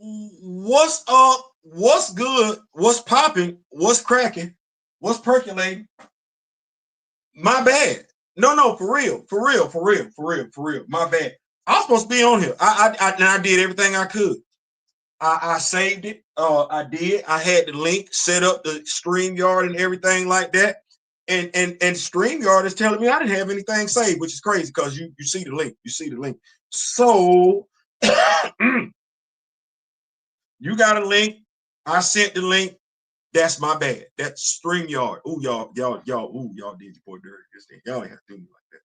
What's up? What's good? What's popping? What's cracking? What's percolating? My bad. No, for real, for real, for real, for real, for real. My bad. I was supposed to be on here. I did everything I could. I saved it. I did. I had the link set up, the StreamYard and everything like that. And StreamYard is telling me I didn't have anything saved, which is crazy because you see the link. You see the link. So you got a link. I sent the link. That's my bad. That's StreamYard. Ooh, y'all did your boy dirty this thing. Y'all ain't have to do me like that.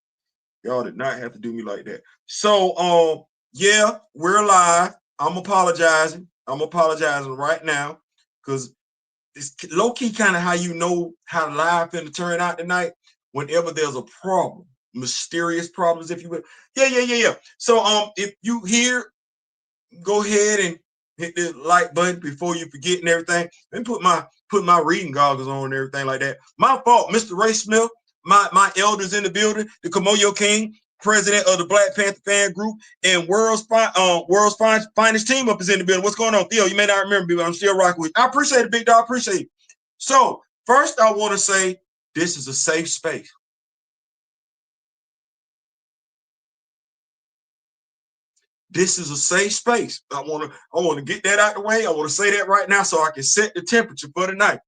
Y'all did not have to do me like that. So, yeah, we're live. I'm apologizing. I'm apologizing right now because it's low key kind of how you know how live finna turn out tonight. Whenever there's a problem, mysterious problems, if you will. Yeah. So, if you hear, go ahead and hit the like button before you forget and everything. And put my reading goggles on and everything like that. My fault, Mr. Ray Smith. My elders in the building, the Kimoyo King, president of the Black Panther fan group, and world's finest team up is in the building. What's going on, Theo? You may not remember me, but I'm still rocking with you. I appreciate it, big dog. Appreciate it. So first, I want to say this is a safe space. This is a safe space. I want to get that out the way. I want to say that right now so I can set the temperature for the night.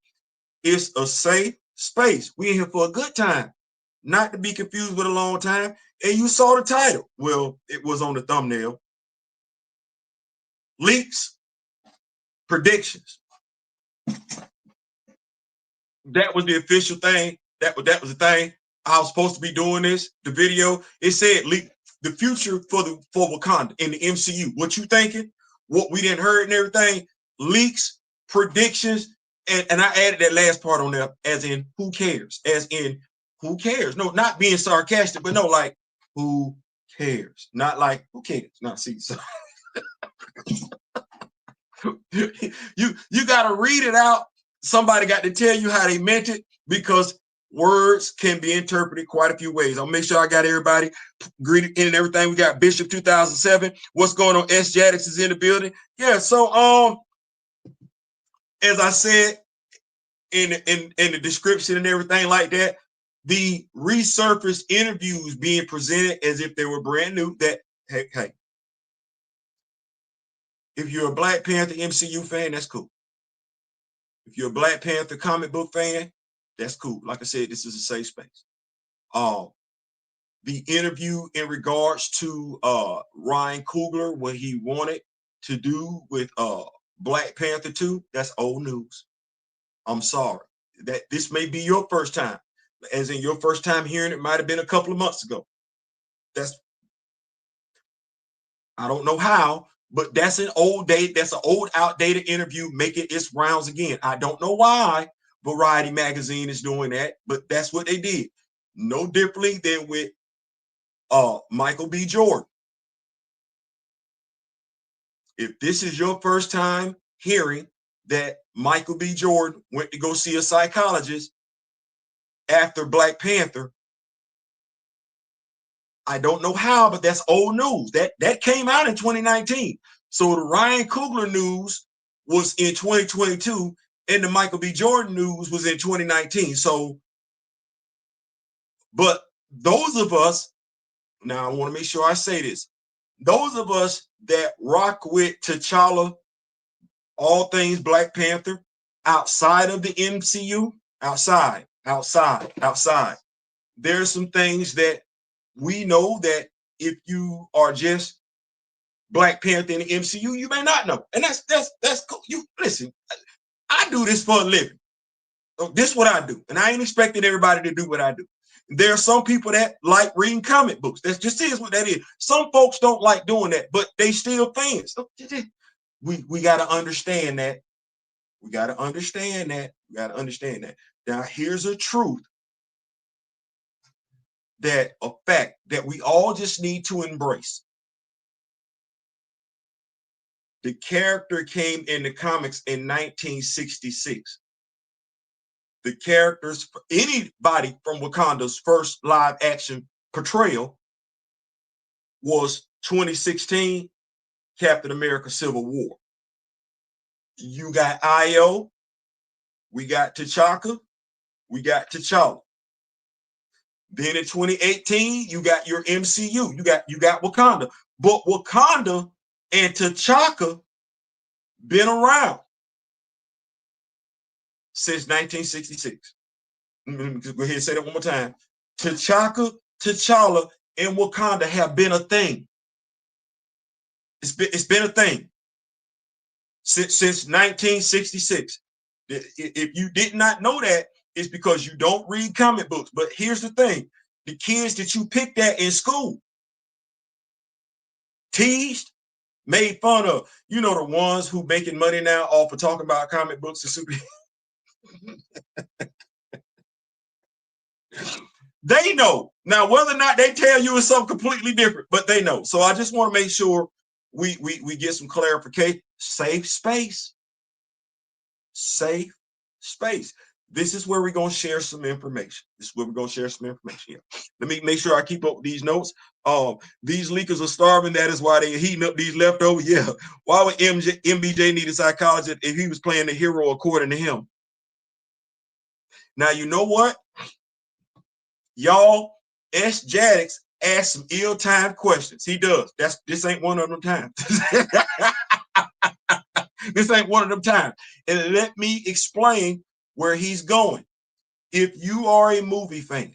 It's a safe space. We in here for a good time, not to be confused with a long time. And you saw the title. Well, it was on the thumbnail. Leaks, predictions. That was the official thing. That was the thing. I was supposed to be doing this. The video, it said leak the future for Wakanda in the MCU. What you thinking? What we didn't heard and everything? Leaks, predictions, and I added that last part on there, as in who cares? As in who cares? No, not being sarcastic, but no, like who cares? Not like who cares? Not see. So you got to read it out. Somebody got to tell you how they meant it because words can be interpreted quite a few ways. I'll make sure I got everybody greeted in and everything. We got Bishop 2007. What's going on? S. Jaddix is in the building. Yeah. So as I said in the description and everything like that, the resurfaced interviews being presented as if they were brand new. That hey, if you're a Black Panther MCU fan, that's cool. If you're a Black Panther comic book fan, that's cool. Like I said, this is a safe space. The interview in regards to Ryan Coogler, what he wanted to do with Black Panther 2, that's old news. I'm sorry. That this may be your first time. As in your first time hearing it might have been a couple of months ago. I don't know how, but that's an old date. That's an old, outdated interview making its rounds again. I don't know why Variety Magazine is doing that, but that's what they did. No differently than with Michael B. Jordan. If this is your first time hearing that Michael B. Jordan went to go see a psychologist after Black Panther, I don't know how, but that's old news. That came out in 2019. So the Ryan Coogler news was in 2022, and the Michael B. Jordan news was in 2019. So, but those of us, now I want to make sure I say this, those of us that rock with T'Challa, all things Black Panther, outside of the MCU, outside, there's some things that we know that if you are just Black Panther in the MCU, you may not know. And that's cool. You listen, I do this for a living. This is what I do. And I ain't expecting everybody to do what I do. There are some people that like reading comic books. That's just is what that is. Some folks don't like doing that, but they still fans. We got to understand that. We got to understand that. We got to understand that. Now, here's a truth, that a fact that we all just need to embrace. The character came in the comics in 1966. The characters, anybody from Wakanda's first live action portrayal was 2016 Captain America Civil War. You got Io, we got T'Chaka, we got T'Challa. Then in 2018, you got your MCU. You got Wakanda. But Wakanda and T'Chaka been around since 1966. Go ahead and say that one more time. T'Chaka, T'Challa, and Wakanda have been a thing. It's been a thing since 1966. If you did not know that, it's because you don't read comic books. But here's the thing: the kids that you picked at in school, teased, made fun of, you know, the ones who making money now off of talking about comic books and super. They know now whether or not they tell you is something completely different, but they know. So I just want to make sure we get some clarification. Safe space. Safe space. This is where we're going to share some information. This is where we're going to share some information here. Let me make sure I keep up with these notes. These leakers are starving. That is why they're heating up these leftovers. Yeah. Why would MBJ need a psychologist if he was playing the hero according to him? Now, you know what? Y'all, S. Jaddix asks some ill-timed questions. He does. This ain't one of them times. This ain't one of them times. And let me explain where he's going. If you are a movie fan,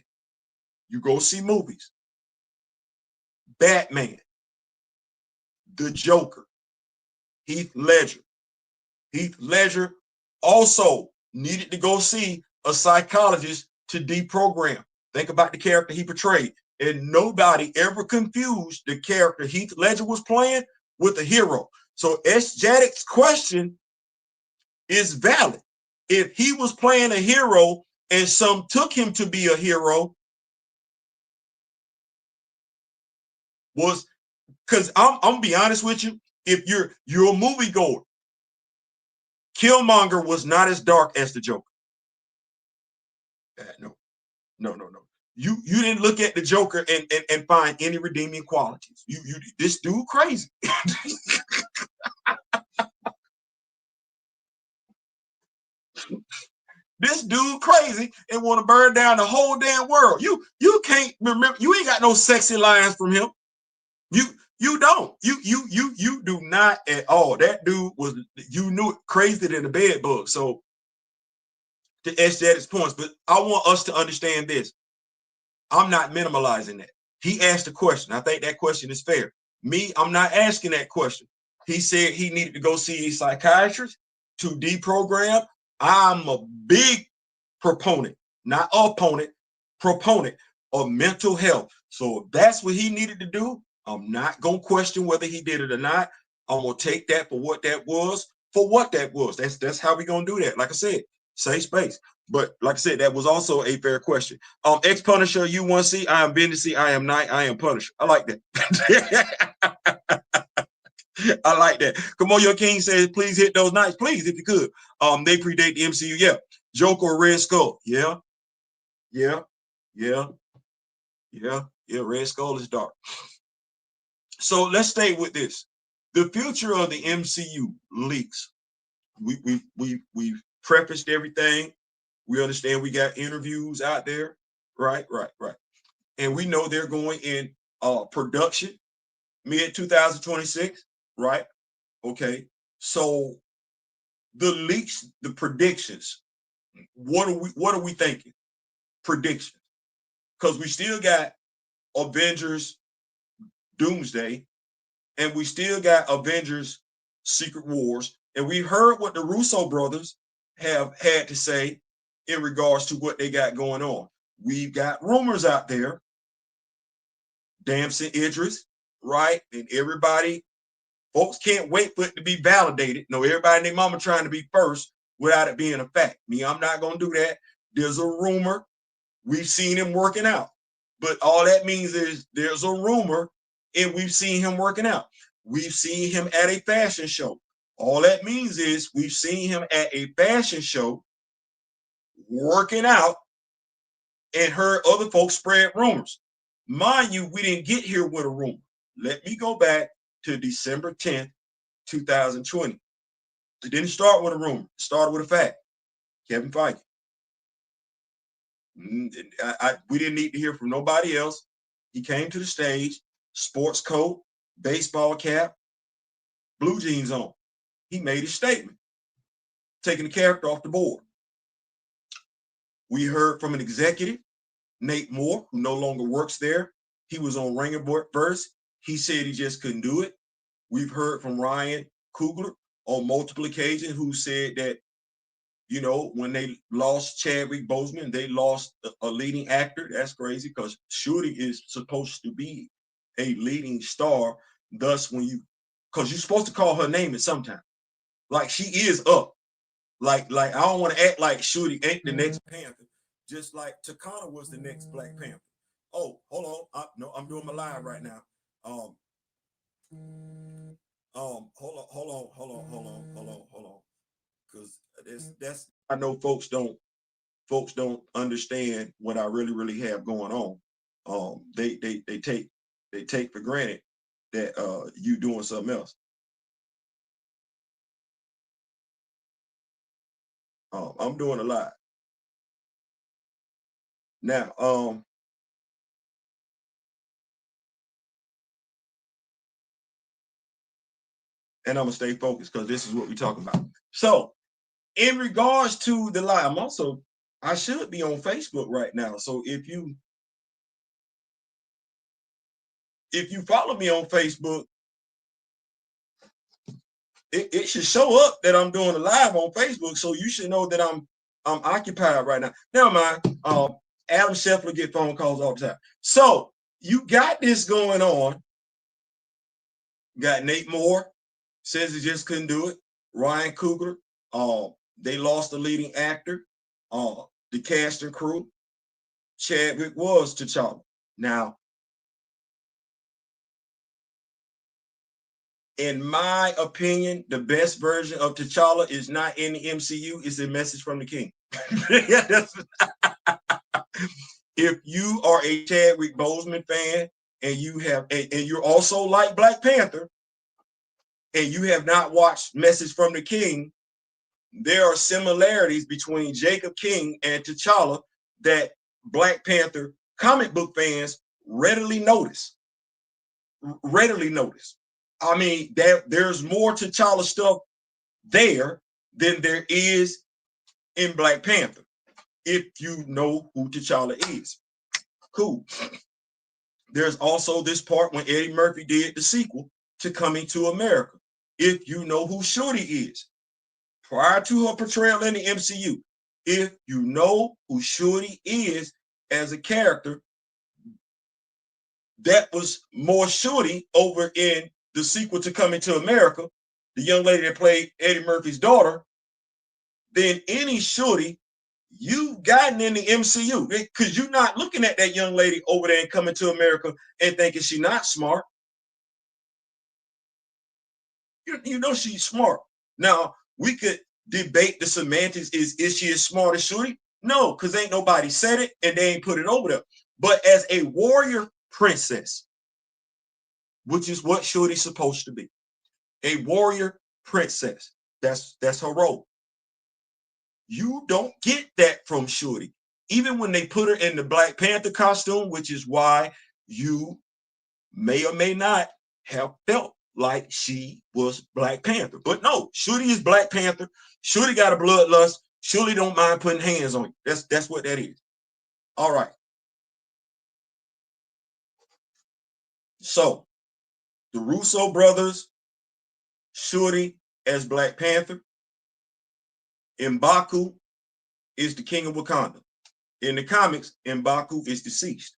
you go see movies. Batman, the Joker, Heath Ledger. Heath Ledger also needed to go see a psychologist to deprogram. Think about the character he portrayed. And nobody ever confused the character Heath Ledger was playing with a hero. So S. Jaddix's question is valid. If he was playing a hero and some took him to be a hero, was because I'm gonna be honest with you, if you're a moviegoer, Killmonger was not as dark as the Joker. No. You didn't look at the Joker and find any redeeming qualities. You this dude crazy. This dude crazy and want to burn down the whole damn world. You can't remember. You ain't got no sexy lines from him. You don't. You do not at all. That dude was, you knew it, crazier than a bed bug. So to Jaddix's points, but I want us to understand this. I'm not minimalizing that. He asked a question. I think that question is fair. Me, I'm not asking that question. He said he needed to go see a psychiatrist to deprogram. I'm a big proponent, not opponent, proponent of mental health. So if that's what he needed to do, I'm not going to question whether he did it or not. I'm going to take that for what that was, That's how we're going to do that. Like I said, safe space. But like I said, that was also a fair question. Ex-Punisher, you want to see? I am Bendisi, I am Knight, I am Punisher. I like that. I like that. Kimoyo King says, please hit those knights, please, if you could. They predate the MCU. Yeah. Joker or Red Skull. Yeah. Red Skull is dark. So let's stay with this. The future of the MCU leaks. We've prefaced everything. We understand we got interviews out there. Right. And we know they're going in production mid-2026, right? Okay. So the leaks, the predictions, what are we thinking? Predictions. Because we still got Avengers Doomsday, and we still got Avengers Secret Wars, and we heard what the Russo brothers have had to say in regards to what they got going on. We've got rumors out there, Damson Idris, right? And everybody, folks can't wait for it to be validated. No, everybody and their mama trying to be first without it being a fact. Me, I'm not going to do that. There's a rumor. We've seen him working out. But all that means is there's a rumor and we've seen him working out. We've seen him at a fashion show. All that means is we've seen him at a fashion show working out and heard other folks spread rumors. Mind you, we didn't get here with a rumor. Let me go back to December 10th, 2020. It didn't start with a rumor. It started with a fact. Kevin Feige. We didn't need to hear from nobody else. He came to the stage, sports coat, baseball cap, blue jeans on. He made his statement, taking the character off the board. We heard from an executive, Nate Moore, who no longer works there. He was on Ringerverse. He said he just couldn't do it. We've heard from Ryan Coogler on multiple occasions, who said that, you know, when they lost Chadwick Boseman, they lost a leading actor. That's crazy, because Shuri is supposed to be a leading star. Thus, because you're supposed to call her name at some time. Like, she is up. Like I don't want to act like Shuri ain't the next Panther, just like Takana was the next Black Panther. Oh, hold on. No, I'm doing my live right now. Hold on. Because that's I know folks don't understand what I really have going on. They take for granted that you doing something else. I'm doing a lot now. And I'm gonna stay focused, because this is what we're talking about. So, in regards to the live, I should be on Facebook right now. So if you follow me on Facebook, it should show up that I'm doing a live on Facebook. So you should know that I'm occupied right now. Never mind. Adam Scheffler get phone calls all the time. So you got this going on. Got Nate Moore, says he just couldn't do it. Ryan Coogler, they lost the leading actor. The cast and crew. Chadwick was T'Challa. Now, in my opinion, the best version of T'Challa is not in the MCU. It's a Message from the King. If you are a Chadwick Boseman fan, and you're also like Black Panther, and you have not watched Message from the King, there are similarities between Jacob King and T'Challa that Black Panther comic book fans readily notice. I mean, there's more T'Challa stuff there than there is in Black Panther, if you know who T'Challa is. Cool. There's also this part when Eddie Murphy did the sequel to Coming to America. If you know who Shuri is, prior to her portrayal in the MCU, if you know who Shuri is as a character, that was more Shuri over in the sequel to Coming to America, the young lady that played Eddie Murphy's daughter, than any Shuri you've gotten in the MCU. Because you're not looking at that young lady over there and Coming to America and thinking she's not smart. You know she's smart. Now, we could debate the semantics. Is she as smart as Shuri? No, because ain't nobody said it and they ain't put it over there. But as a warrior princess, which is what Shuri's supposed to be, a warrior princess, that's her role. You don't get that from Shuri. Even when they put her in the Black Panther costume, which is why you may or may not have felt like she was Black Panther. But no, Shuri is Black Panther. Shuri got a bloodlust. Shuri don't mind putting hands on you. That's what that is. All right. So, the Russo brothers, Shuri as Black Panther. M'Baku is the king of Wakanda. In the comics, M'Baku is deceased.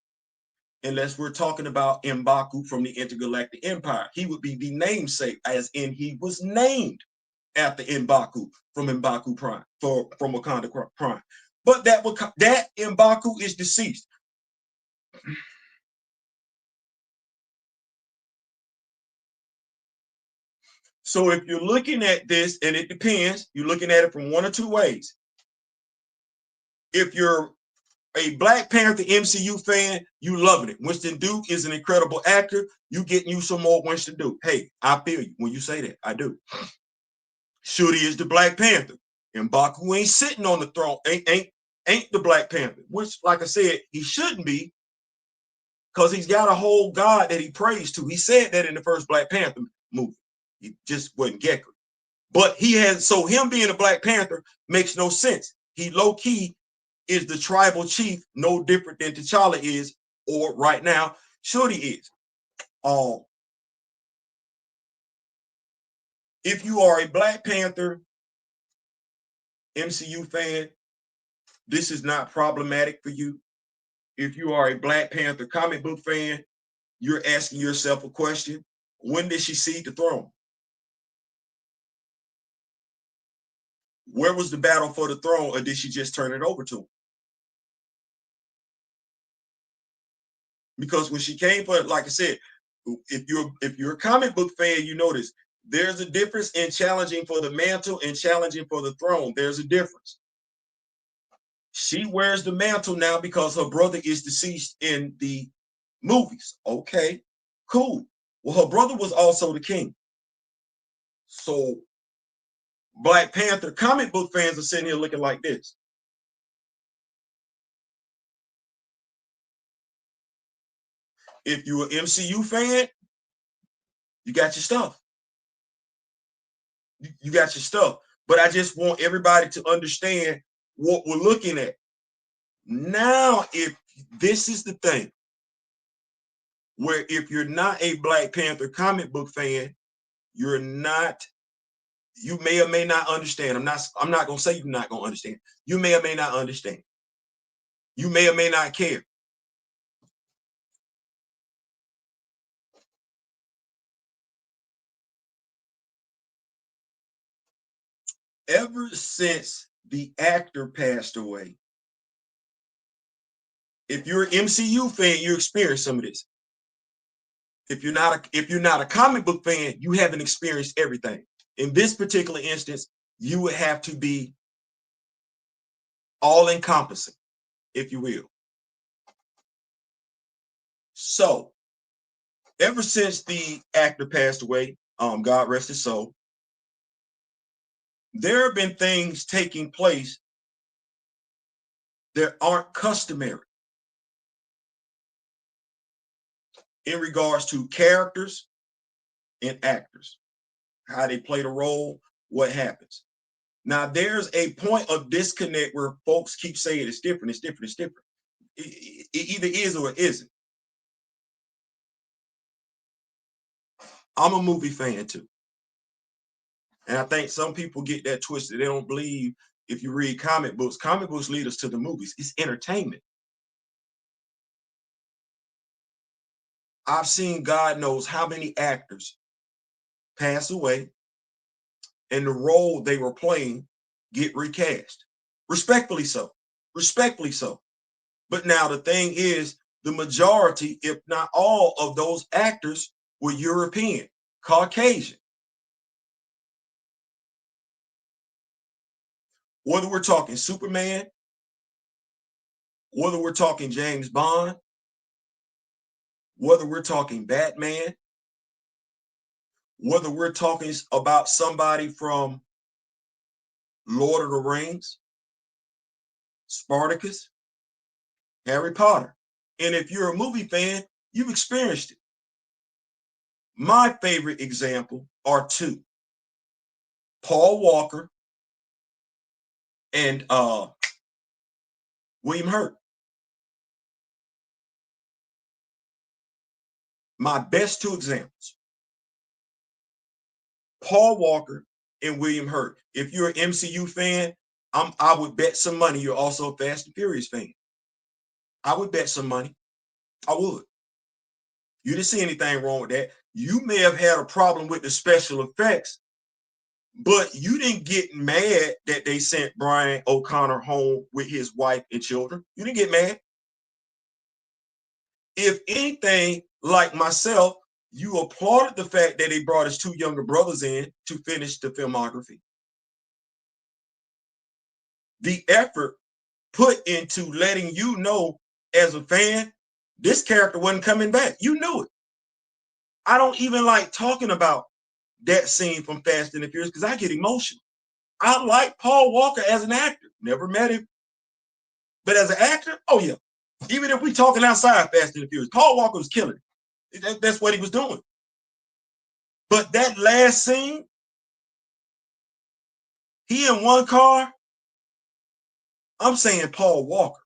Unless we're talking about M'Baku from the Intergalactic Empire. He would be the namesake, as in he was named after M'Baku from M'Baku Prime, from Wakanda Prime. But that M'Baku is deceased. So if you're looking at this, and it depends, you're looking at it from one or two ways. If you're a Black Panther MCU fan, you loving it. Winston Duke is an incredible actor. You getting you some more Winston Duke. Hey, I feel you when you say that. I do. Shuri is the Black Panther, and Baku ain't sitting on the throne, ain't the Black Panther, which, like I said, he shouldn't be, because he's got a whole God that he prays to. He said that in the first Black Panther movie. He just wasn't Gekko. But he has, so him being a Black Panther makes no sense. He low-key is the tribal chief, no different than T'Challa is, or right now, Shuri is. If you are a Black Panther MCU fan, this is not problematic for you. If you are a Black Panther comic book fan, you're asking yourself a question. When did she cede the throne? Where was the battle for the throne, or did she just turn it over to him? Because when she came for it, like I said, if you're a comic book fan, you notice there's a difference in challenging for the mantle and challenging for the throne. There's a difference. She wears the mantle now because her brother is deceased in the movies. Okay, cool. Well, her brother was also the king. So Black Panther comic book fans are sitting here looking like this. If you're an MCU fan, you got your stuff. You got your stuff. But I just want everybody to understand what we're looking at. Now, if this is the thing, where if you're not a Black Panther comic book fan, you may or may not understand. I'm not gonna say you're not gonna understand. You may or may not understand. You may or may not care. Ever since the actor passed away, if you're an MCU fan, you experience some of this. If you're not a comic book fan, you haven't experienced everything. In this particular instance, you would have to be all-encompassing, if you will. So, ever since the actor passed away, God rest his soul, there have been things taking place that aren't customary in regards to characters and actors, how they play the role, what happens. Now, there's a point of disconnect where folks keep saying it's different, it's different, it's different. It either is or it isn't. I'm a movie fan too. And I think some people get that twisted. They don't believe if you read comic books lead us to the movies. It's entertainment. I've seen God knows how many actors pass away and the role they were playing get recast. Respectfully so. Respectfully so. But now the thing is, the majority, if not all, of those actors were European, Caucasian. Whether we're talking Superman, whether we're talking James Bond, whether we're talking Batman, whether we're talking about somebody from Lord of the Rings, Spartacus, Harry Potter. And if you're a movie fan, you've experienced it. My favorite example are two: Paul Walker and William Hurt. My best two examples: Paul Walker and William Hurt. If you're an MCU fan, I would bet some money you're also a Fast and Furious fan. I would bet some money. I would. You didn't see anything wrong with that. You may have had a problem with the special effects, but you didn't get mad that they sent Brian O'Connor home with his wife and children. You didn't get mad. If anything, like myself, you applauded the fact that they brought his two younger brothers in to finish the filmography. The effort put into letting you know as a fan, this character wasn't coming back. You knew it. I don't even like talking about that scene from Fast and the Furious because I get emotional. I like Paul Walker as an actor. Never met him. But as an actor, oh yeah. Even if we talking outside Fast and the Furious, Paul Walker was killing it. That's what he was doing. But that last scene, he in one car, I'm saying Paul Walker.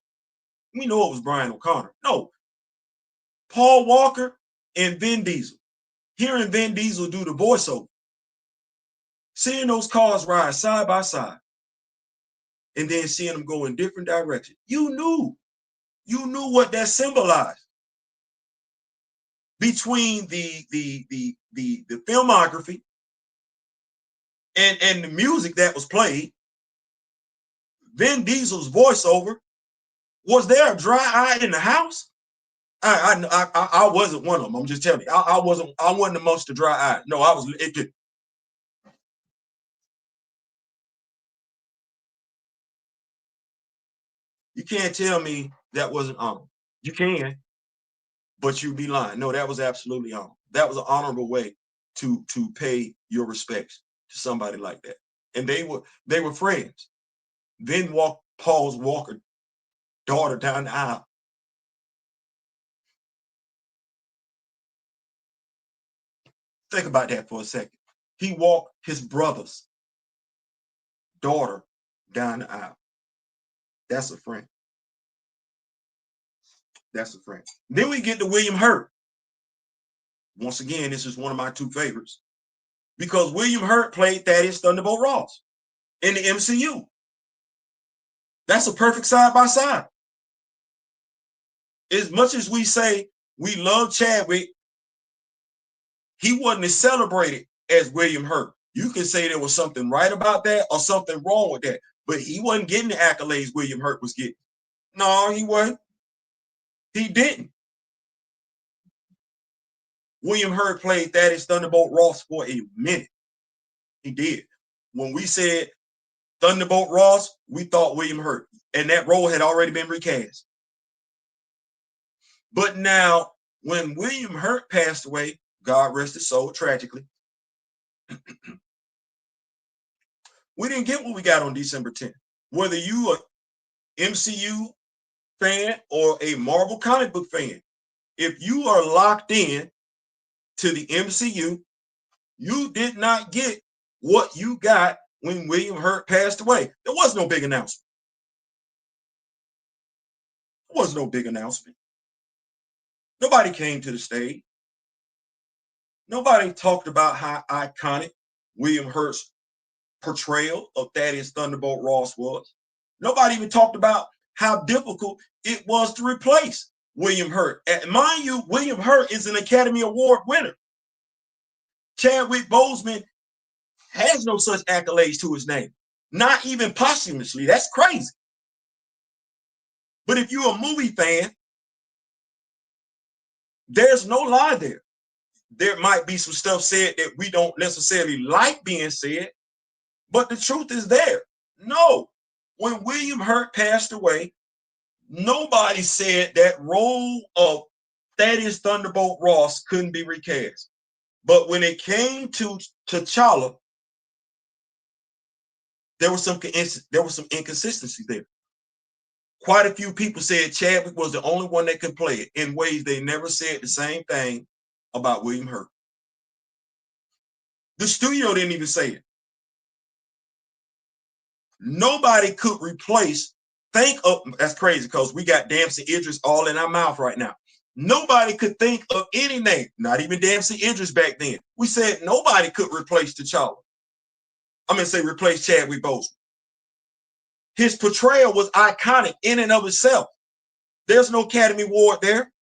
We know it was Brian O'Connor. No. Paul Walker and Vin Diesel. Hearing Vin Diesel do the voiceover. Seeing those cars ride side by side. And then seeing them go in different directions. You knew what that symbolized. Between the filmography and the music that was played, Vin Diesel's voiceover, was there a dry eye in the house? I wasn't one of them. I'm just telling you. I wasn't amongst the dry eye. No, I was. You can't tell me that wasn't honorable. You can, but you'd be lying. No, that was absolutely honorable. That was an honorable way to pay your respects to somebody like that. And they were friends. Then walked Paul's Walker daughter down the aisle. Think about that for a second. He walked his brother's daughter down the aisle. That's a friend. That's a friend. Then we get to William Hurt. Once again, this is one of my two favorites because William Hurt played Thaddeus Thunderbolt Ross in the MCU. That's a perfect side by side. As much as we say we love Chadwick, he wasn't as celebrated as William Hurt. You can say there was something right about that or something wrong with that, but he wasn't getting the accolades William Hurt was getting. No, he wasn't. He didn't. William Hurt played Thaddeus Thunderbolt Ross for a minute. He did. When we said Thunderbolt Ross, we thought William Hurt, and that role had already been recast. But now, when William Hurt passed away, God rest his soul, tragically, we didn't get what we got on December 10th. Whether you are MCU fan or a Marvel comic book fan, if you are locked in to the MCU, you did not get what you got when William Hurt passed away. There was no big announcement. There was no big announcement. Nobody came to the stage. Nobody talked about how iconic William Hurt's portrayal of Thaddeus Thunderbolt Ross was. Nobody even talked about how difficult it was to replace William Hurt. And mind you, William Hurt is an Academy Award winner. Chadwick Boseman has no such accolades to his name, not even posthumously. That's crazy. But if you're a movie fan, there's no lie there. There might be some stuff said that we don't necessarily like being said, but the truth is there. No, when William Hurt passed away, nobody said that role of Thaddeus Thunderbolt Ross couldn't be recast. But when it came to T'Challa, there was some inconsistency there. Quite a few people said Chadwick was the only one that could play it in ways they never said the same thing about William Hurt. The studio didn't even say it. Nobody could replace, that's crazy because we got Damson Idris all in our mouth right now. Nobody could think of any name, not even Damson Idris back then. We said nobody could replace T'Challa. Replace Chadwick Boseman. His portrayal was iconic in and of itself. There's no Academy Award there.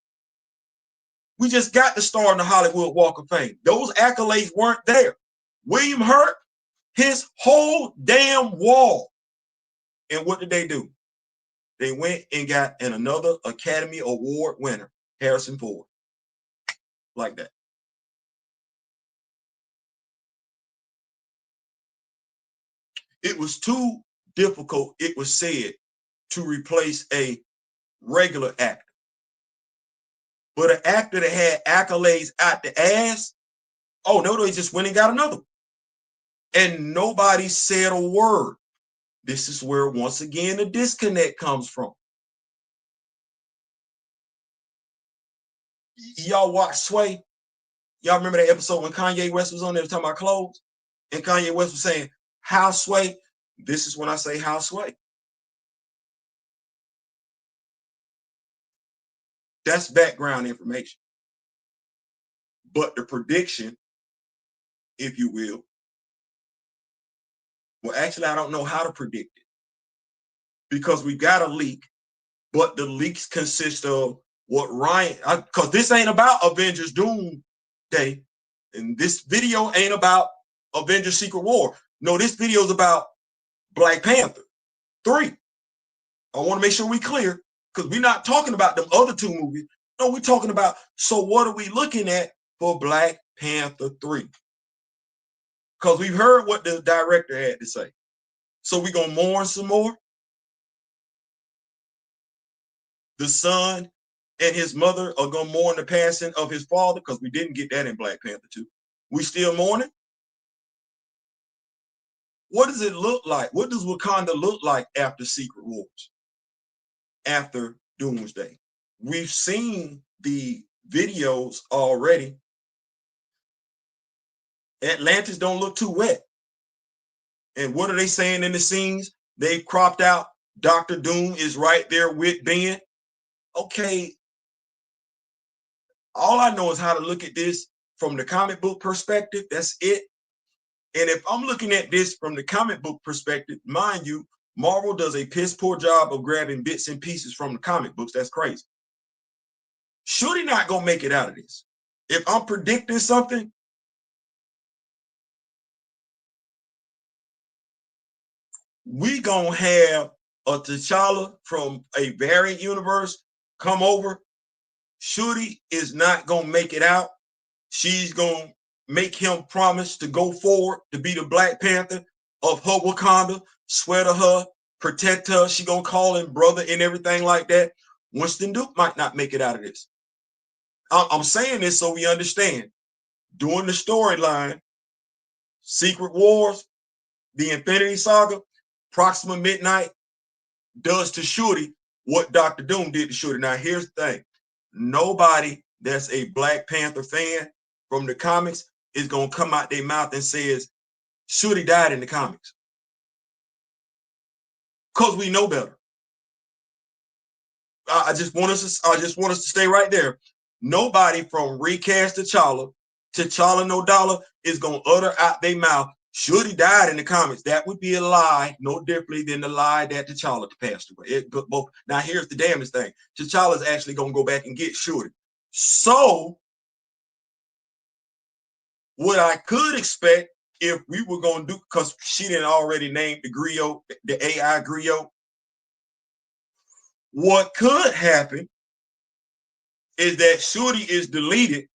We just got the star in the Hollywood Walk of Fame. Those accolades weren't there. William Hurt, his whole damn wall. And what did they do? They went and got another Academy Award winner, Harrison Ford. Like that. It was too difficult, it was said, to replace a regular actor. But an actor that had accolades out the ass, Oh, no, they just went and got another one. And nobody said a word. This is where, once again, the disconnect comes from. Y'all watch Sway? Y'all remember that episode when Kanye West was on there talking about clothes? And Kanye West was saying, how Sway? This is when I say how Sway. That's background information. But the prediction, if you will, well, actually, I don't know how to predict it because we got a leak, but the leaks consist of what Ryan, because this ain't about Avengers Doomsday, and this video ain't about Avengers Secret War. No, this video is about Black Panther 3. I want to make sure we clear because we're not talking about them other two movies. No, we're talking about, so what are we looking at for Black Panther 3? Because we've heard what the director had to say. So we're going to mourn some more. The son and his mother are going to mourn the passing of his father because we didn't get that in Black Panther 2. We still mourning? What does it look like? What does Wakanda look like after Secret Wars? After Doomsday? We've seen the videos already. Atlantis don't look too wet. And what are they saying in the scenes? They've cropped out Dr. Doom is right there with Ben. Okay. All I know is how to look at this from the comic book perspective. That's it. And if I'm looking at this from the comic book perspective, mind you, Marvel does a piss poor job of grabbing bits and pieces from the comic books. That's crazy. Should he not gonna make it out of this? If I'm predicting something, we gonna have a T'Challa from a variant universe come over. Shuri is not gonna make it out. She's gonna make him promise to go forward to be the Black Panther of her Wakanda, swear to her, protect her. She gonna call him brother and everything like that. Winston Duke might not make it out of this. I'm saying this so we understand. During the storyline, Secret Wars, the Infinity Saga, Proxima Midnight does to Shuri what Dr. Doom did to Shuri. Now, here's the thing. Nobody that's a Black Panther fan from the comics is going to come out their mouth and says, Shuri died in the comics. Because we know better. I just want us to stay right there. Nobody from recast T'Challa No Dollar is going to utter out their mouth, Shuri died in the comics. That would be a lie, no differently than the lie that T'Challa passed away. Now, here's the damnest thing. T'Challa is actually going to go back and get Shuri. So, what I could expect if we were going to do, because she didn't already name the griot, the AI griot, what could happen is that Shuri is deleted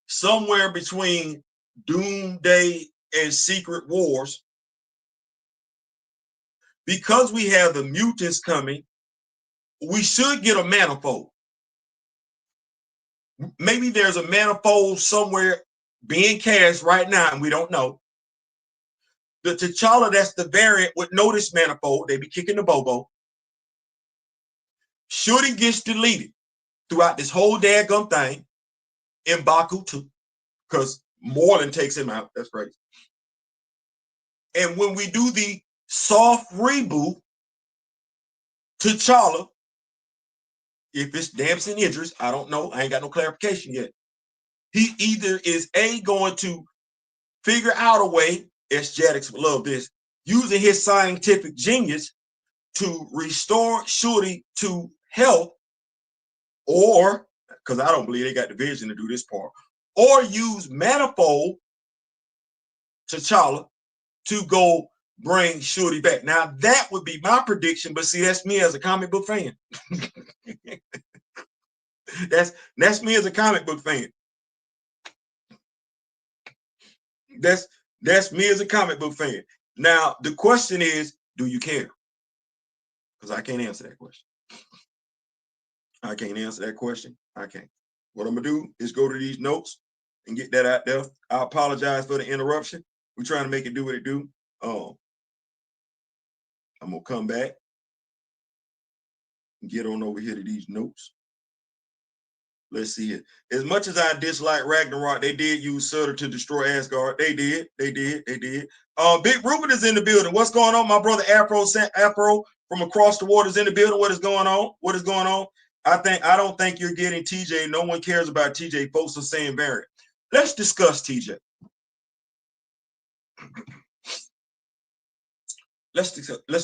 somewhere between Doomsday and Secret Wars. Because we have the mutants coming, we should get a manifold. Maybe there's a manifold somewhere being cast right now, and we don't know. The T'Challa, that's the variant with notice manifold. They be kicking the bobo. Shuri gets deleted throughout this whole daggum thing in Baku too, because Moreland takes him out. That's crazy. And when we do the soft reboot, T'Challa, if it's Damson Idris, I don't know. I ain't got no clarification yet. He either is going to figure out a way, Aesthetics would love this, using his scientific genius to restore Shuri to health, or, because I don't believe they got the vision to do this part, or use Manifold T'Challa to go bring Shuri back. Now, that would be my prediction, but see, that's me as a comic book fan. That's me as a comic book fan. That's me as a comic book fan. Now, the question is, do you care? Because I can't answer that question. I can't answer that question. I can't. What I'm gonna do is go to these notes and get that out there. I apologize for the interruption. We're trying to make it do what it do. I'm gonna come back and get on over here to these notes. Let's see it. As much as I dislike Ragnarok, they did use Surtur to destroy Asgard. They did. Big Ruben is in the building. What's going on? My brother Afro from across the water is in the building. What is going on? I don't think you're getting Teachey. No one cares about Teachey. Folks are saying variant. Let's discuss Teachey. Let's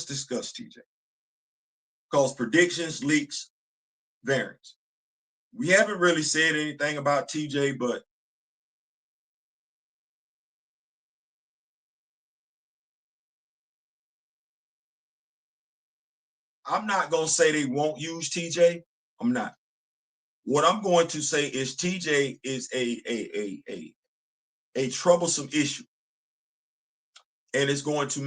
discuss Teachey. Because predictions, leaks, variants. We haven't really said anything about Teachey, but I'm not going to say they won't use Teachey. I'm not. What I'm going to say is Teachey is a troublesome issue. And it's going to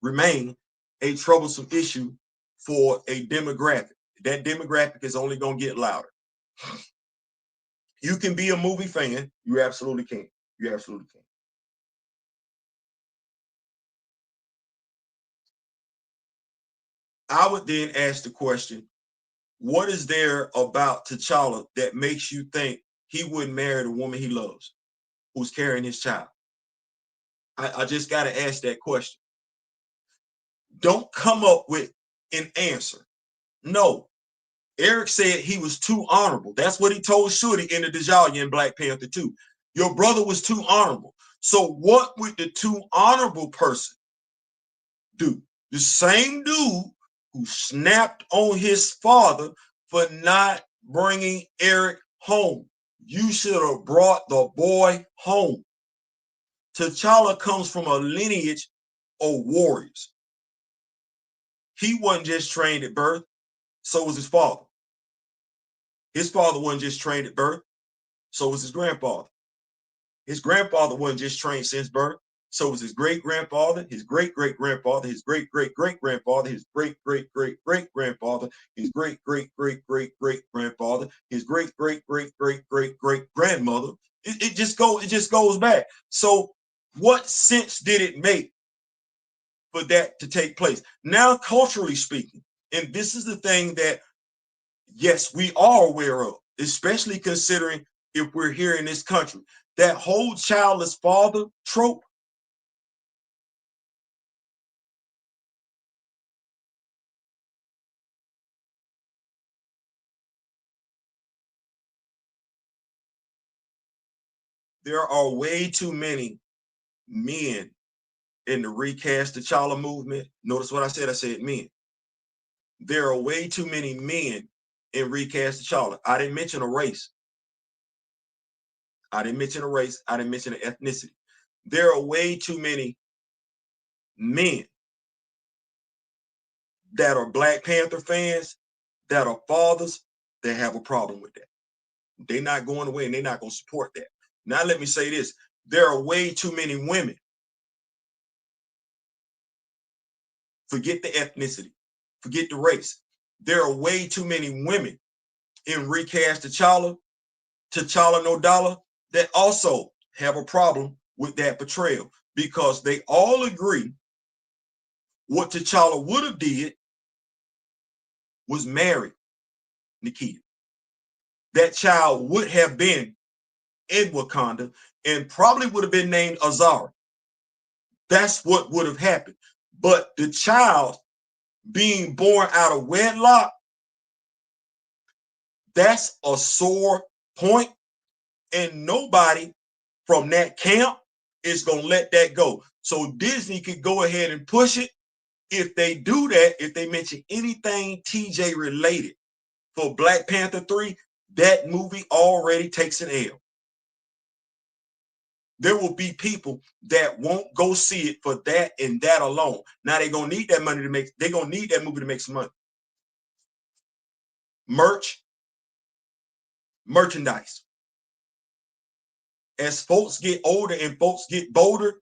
remain a troublesome issue for a demographic. That demographic is only going to get louder. You can be a movie fan. You absolutely can. I would then ask the question, what is there about T'Challa that makes you think he wouldn't marry the woman he loves, who's carrying his child? I just got to ask that question. Don't come up with an answer. No. Eric said he was too honorable. That's what he told Shuri in the Djalia in Black Panther 2. Your brother was too honorable. So what would the too honorable person do? The same dude who snapped on his father for not bringing Eric home. You should have brought the boy home. T'Challa comes from a lineage of warriors. He wasn't just trained at birth, so was his father. His father wasn't just trained at birth, so was his grandfather. His grandfather wasn't just trained since birth, so was his great-grandfather, his great-great-grandfather, his great-great-great-grandfather, his great-great-great-great-grandfather, his great-great-great-great-great-grandfather, his great-great-great-great-great-grandmother. It just goes back. So what sense did it make for that to take place? Now, culturally speaking, and this is the thing that, yes, we are aware of, especially considering if we're here in this country, that whole childless father trope. There are way too many men in the recast T'Challa movement. Notice what I said. I said men. There are way too many men in recast T'Challa. I didn't mention a race. I didn't mention an ethnicity. There are way too many men that are Black Panther fans, that are fathers, that have a problem with that. They're not going away and they're not going to support that. Now, let me say this. There are way too many women. Forget the ethnicity. Forget the race. There are way too many women in recast T'Challa No Dollar, that also have a problem with that portrayal, because they all agree what T'Challa would have did was marry Nikita. That child would have been in Wakanda and probably would have been named Azara. That's what would have happened. But the child being born out of wedlock, that's a sore point, and nobody from that camp is going to let that go. So Disney could go ahead and push it. If they do that, if they mention anything TJ related for Black Panther 3, that movie already takes an L. There will be people that won't go see it for that and that alone. Now they're gonna need that money to make. They're gonna need that movie to make some money. Merchandise. As folks get older and folks get bolder,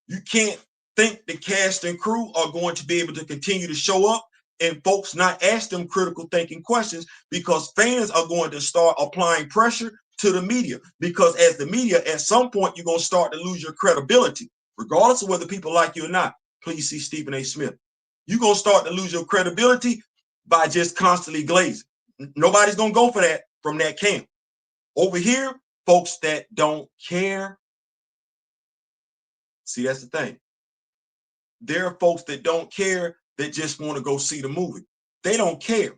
you can't think the cast and crew are going to be able to continue to show up and folks not ask them critical thinking questions, because fans are going to start applying pressure to the media, because as the media, at some point, you're going to start to lose your credibility, regardless of whether people like you or not. Please see Stephen A. Smith. You're going to start to lose your credibility by just constantly glazing. Nobody's going to go for that from that camp. Over here, folks that don't care. See, that's the thing. There are folks that don't care, that just want to go see the movie. They don't care.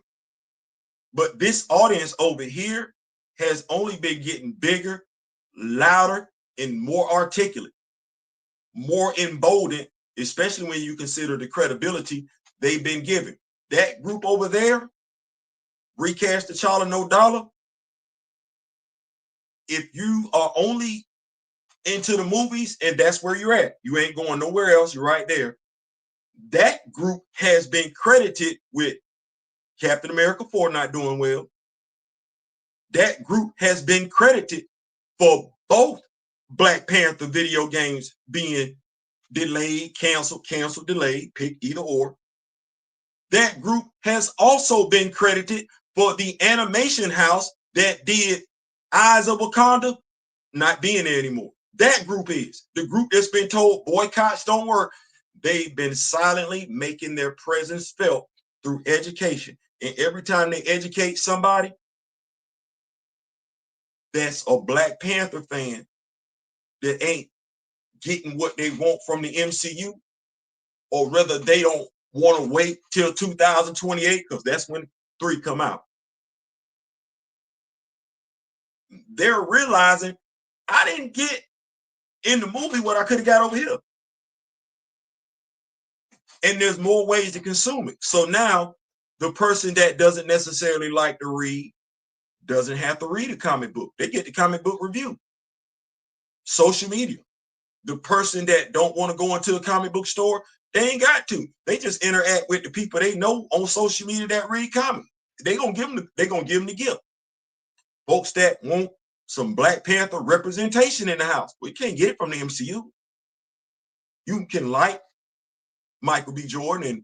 But this audience over here has only been getting bigger, louder, and more articulate, more emboldened, especially when you consider the credibility they've been given. That group over there, Recast T'Challa No Dollar, if you are only into the movies and that's where you're at, you ain't going nowhere else, you're right there. That group has been credited with Captain America 4 not doing well. That group has been credited for both Black Panther video games being delayed, canceled, delayed, pick either or. That group has also been credited for the animation house that did Eyes of Wakanda not being there anymore. That group is the group that's been told boycotts don't work. They've been silently making their presence felt through education. And every time they educate somebody that's a Black Panther fan that ain't getting what they want from the MCU, or rather they don't want to wait till 2028, because that's when 3 come out. They're realizing I didn't get in the movie what I could have got over here. And there's more ways to consume it. So now the person that doesn't necessarily like to read doesn't have to read a comic book. They get the comic book review. Social media. The person that don't want to go into a comic book store, they ain't got to. They just interact with the people they know on social media that read comics. They're gonna give them the gift. Folks that want some Black Panther representation in the house, we can't get it from the MCU. You can like Michael B. Jordan and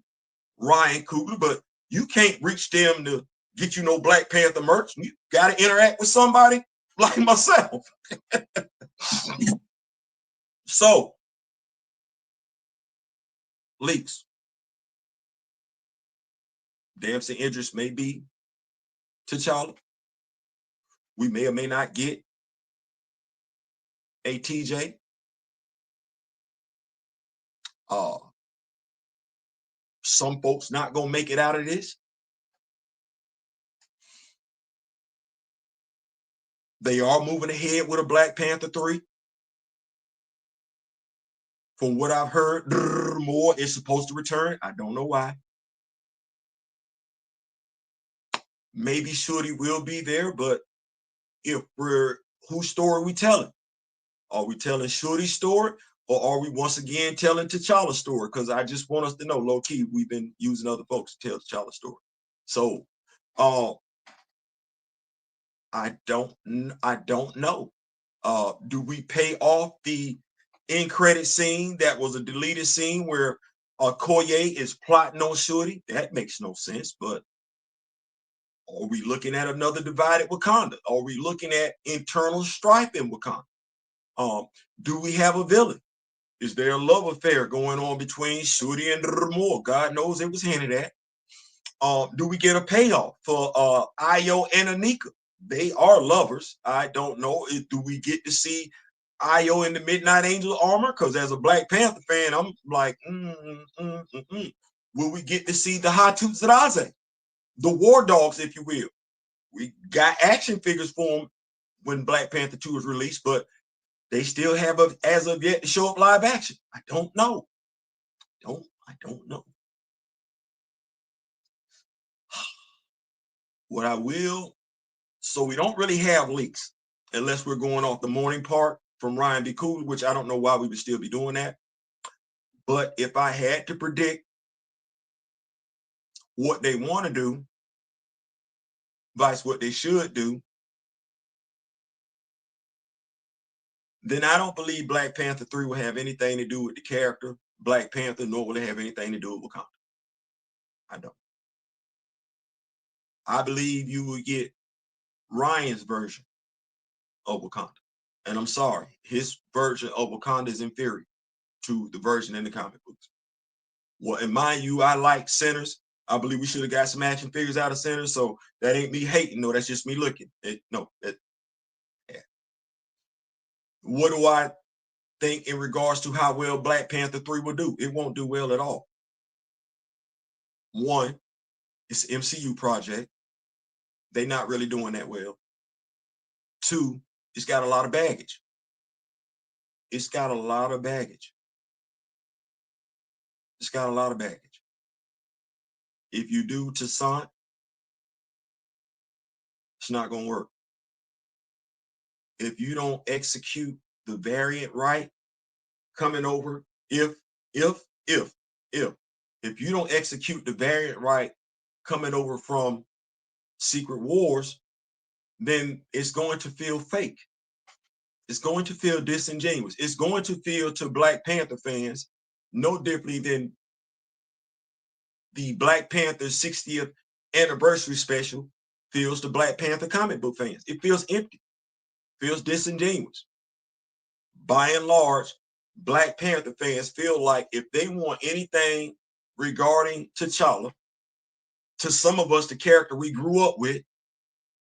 Ryan Coogler, but you can't reach them to get you no Black Panther merch. You got to interact with somebody like myself. So, leaks. Damn, some interest may be T'Challa. We may or may not get a Teachey. Some folks not gonna make it out of this. They are moving ahead with a Black Panther 3. From what I've heard, more is supposed to return. I don't know why. Maybe Shorty will be there, but if we're, whose story are we telling? Are we telling Shorty's story, or are we once again telling T'Challa's story? Because I just want us to know, low key, we've been using other folks to tell T'Challa's story. So, I don't know. Do we pay off the end credit scene that was a deleted scene where Okoye is plotting on Shorty? That makes no sense. But are we looking at another divided Wakanda? Are we looking at internal strife in Wakanda? Do we have a villain? Is there a love affair going on between Shuri and Moore? God knows it was hinted at. Do we get a payoff for Ayo and Anika? They are lovers. I don't know. Do we get to see Ayo in the Midnight Angel armor? Because as a Black Panther fan, I'm like, Will we get to see the Hatu Zeraze? The War Dogs, if you will. We got action figures for them when Black Panther 2 is released, but they still have, as of yet, to show up live action. I don't know. I don't know. What I will, so we don't really have leaks unless we're going off the morning part from Ryan B. Coogler, which I don't know why we would still be doing that. But if I had to predict what they want to do, vice what they should do, then I don't believe Black Panther 3 will have anything to do with the character Black Panther, nor will it have anything to do with Wakanda. I don't. I believe you will get Ryan's version of Wakanda. And I'm sorry, his version of Wakanda is inferior to the version in the comic books. Well, and mind you, I like Sinners. I believe we should have got some action figures out of Sinners. So that ain't me hating. No, that's just me looking. Yeah. What do I think in regards to how well Black Panther 3 will do? It won't do well at all. One, it's an MCU project. They're not really doing that well. Two, it's got a lot of baggage. It's got a lot of baggage. It's got a lot of baggage. If you do Toussaint, it's not going to work. If you don't execute the variant right, coming over, if you don't execute the variant right, coming over from Secret Wars, then it's going to feel fake. It's going to feel disingenuous. It's going to feel to Black Panther fans no differently than the Black Panther 60th anniversary special feels to Black Panther comic book fans. It feels empty, feels disingenuous. By and large, Black Panther fans feel like if they want anything regarding T'Challa, to some of us, the character we grew up with,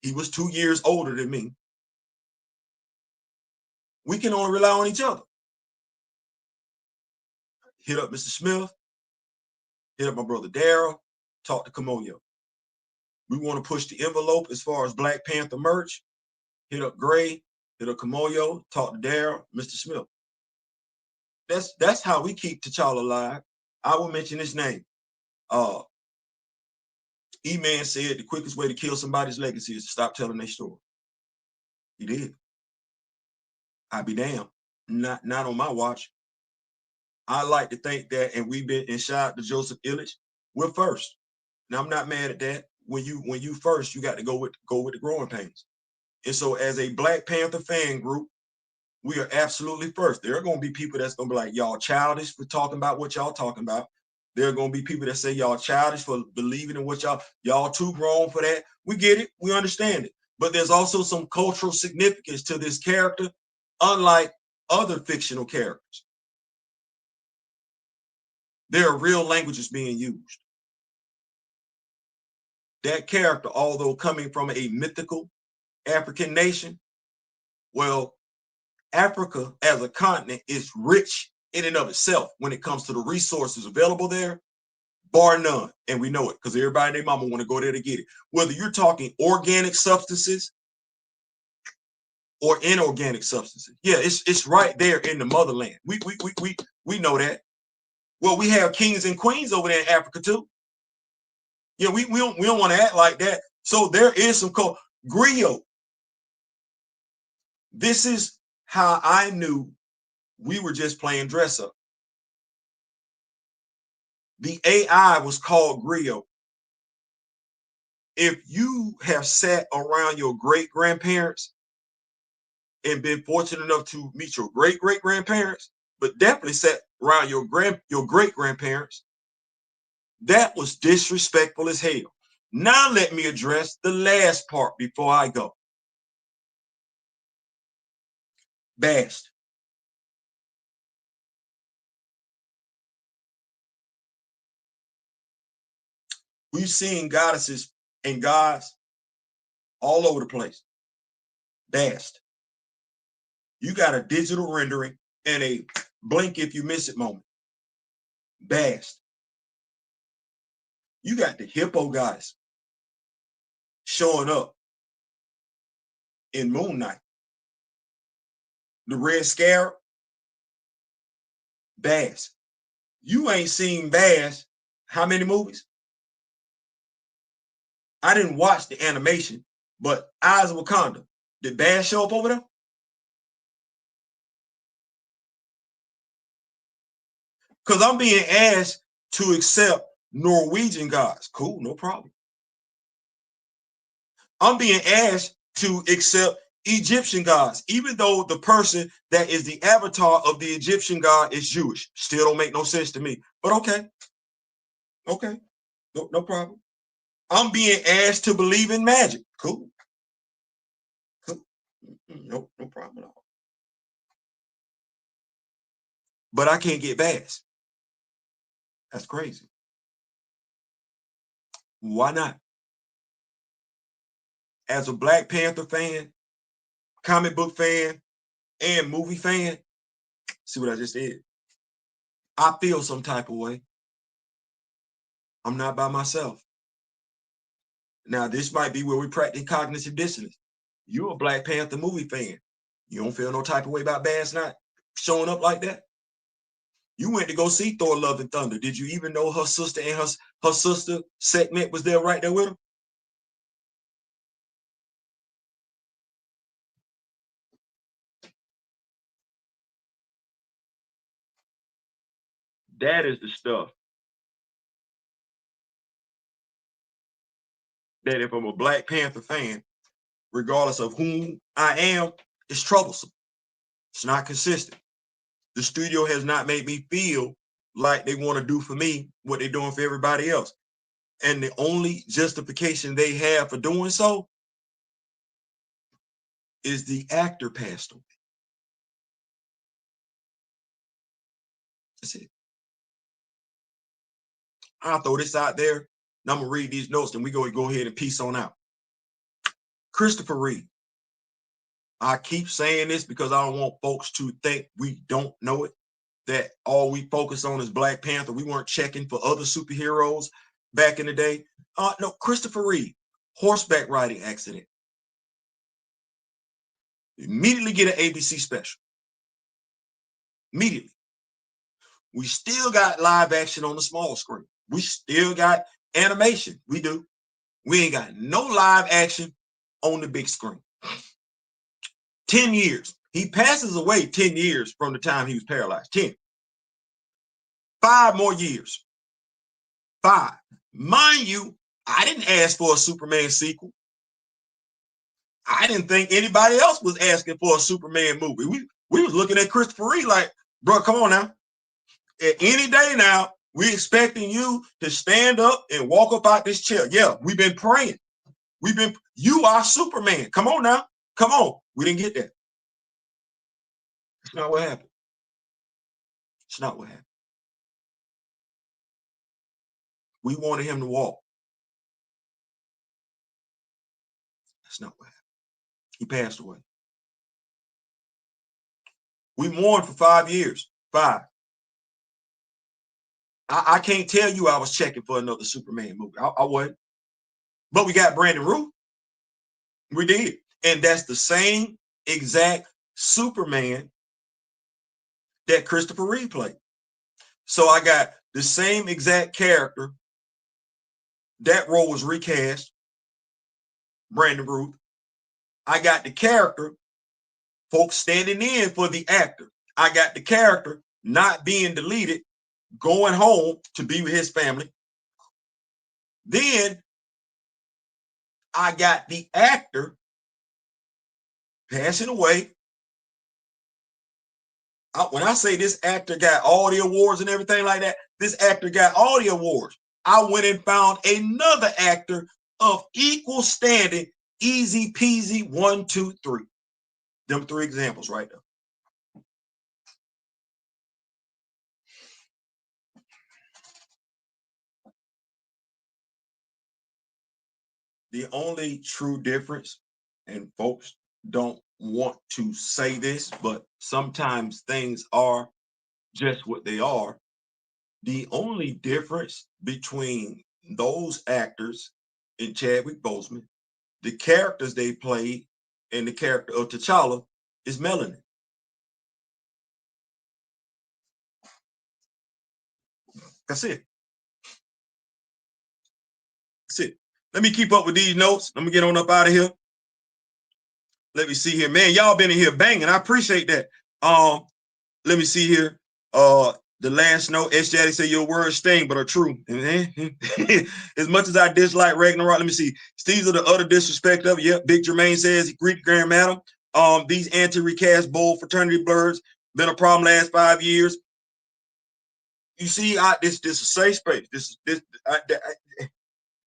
he was 2 years older than me, we can only rely on each other. Hit up Mr. Smith, hit up my brother Dora, talk to Kimoyo. We want to push the envelope as far as Black Panther merch. Hit up Gray, hit up Kimoyo, talk to Dora, Mr. Smith. That's how we keep T'Challa alive. I will mention his name. E-Man said the quickest way to kill somebody's legacy is to stop telling their story. He did. I'd be damned. Not on my watch. I like to think that, and we've been in shout out to Joseph Illich, we're first. Now I'm not mad at that. When you first, you got to go with the growing pains. And so as a Black Panther fan group, we are absolutely first. There are going to be people that's going to be like, y'all childish for talking about what y'all talking about. There are going to be people that say y'all childish for believing in what y'all too grown for that. We get it. We understand it. But there's also some cultural significance to this character, unlike other fictional characters. There are real languages being used. That character, although coming from a mythical African nation, well, Africa as a continent is rich in and of itself when it comes to the resources available there, bar none. And we know it because everybody and their mama want to go there to get it. Whether you're talking organic substances or inorganic substances. Yeah, it's right there in the motherland. We know that. Well, we have kings and queens over there in Africa too. Yeah, we don't want to act like that. So there is some griot. This is how I knew we were just playing dress up. The AI was called griot. If you have sat around your great-grandparents and been fortunate enough to meet your great-great-grandparents, but definitely sat around your great-grandparents, that was disrespectful as hell. Now let me address the last part before I go. Bashed. We've seen goddesses and gods all over the place. Bashed. You got a digital rendering and a blink if you miss it moment. Bashed. You got the hippo goddess showing up in Moon Knight. The red scarab, Bass. You ain't seen Bass how many movies? I didn't watch the animation, but Eyes of Wakanda, did Bass show up over there? Because I'm being asked to accept Norwegian gods. Cool, no problem. I'm being asked to accept Egyptian gods, even though the person that is the avatar of the Egyptian god is Jewish. Still don't make no sense to me, but okay. Okay, no problem. I'm being asked to believe in magic. Cool. Cool. No problem at all. But I can't get vast. That's crazy. Why not? As a Black Panther fan, comic book fan, and movie fan, see what I just did? I feel some type of way. I'm not by myself. Now, this might be where we practice cognitive dissonance. You're a Black Panther movie fan. You don't feel no type of way about Bass not showing up like that? You went to go see Thor: Love and Thunder. Did you even know her sister and her sister segment was there right there with her? That is the stuff that if I'm a Black Panther fan, regardless of whom I am, it's troublesome. It's not consistent. The studio has not made me feel like they want to do for me what they're doing for everybody else. And the only justification they have for doing so is the actor passed away. That's it. I'll throw this out there, and I'm gonna read these notes, and we go ahead and peace on out. Christopher Reeve. I keep saying this because I don't want folks to think we don't know it, that all we focus on is Black Panther. We weren't checking for other superheroes back in the day. No, Christopher Reeve, horseback riding accident. Immediately get an ABC special. Immediately. We still got live action on the small screen. We still got animation. We do. We ain't got no live action on the big screen. 10 years. He passes away 10 years from the time he was paralyzed. 10. 5 more years. 5. Mind you, I didn't ask for a Superman sequel. I didn't think anybody else was asking for a Superman movie. We was looking at Christopher Reeve like, bro, come on now. At any day now, we expecting you to stand up and walk up out this chair. Yeah, we've been praying. You are Superman. Come on now. Come on. We didn't get that. It's not what happened. It's not what happened. We wanted him to walk. That's not what happened. He passed away. We mourned for 5 years. 5. I can't tell you I was checking for another Superman movie. I wasn't. But we got Brandon Routh. We did. And that's the same exact Superman that Christopher Reeve played. So I got the same exact character. That role was recast. Brandon Routh. I got the character, folks standing in for the actor. I got the character not being deleted, going home to be with his family. Then I got the actor passing away. When I say this actor got all the awards and everything like that, this actor got all the awards. I went and found another actor of equal standing, easy peasy, 1, 2, 3. Them 3 examples right there. The only true difference, and folks don't want to say this, but sometimes things are just what they are. The only difference between those actors and Chadwick Boseman, the characters they played, and the character of T'Challa is melanin. That's it. That's it. Let me keep up with these notes. Let me get on up out of here. Let me see here. Man, y'all been in here banging. I appreciate that. Let me see here. The last note, S. Jaddy said your words sting, but are true. As much as I dislike Ragnarok, let me see. Steezle, the utter disrespect of it. Yep. Big Jermaine says, Greek Grand Madam. These anti-recast bold fraternity blurs been a problem last 5 years. You see, this is a safe space.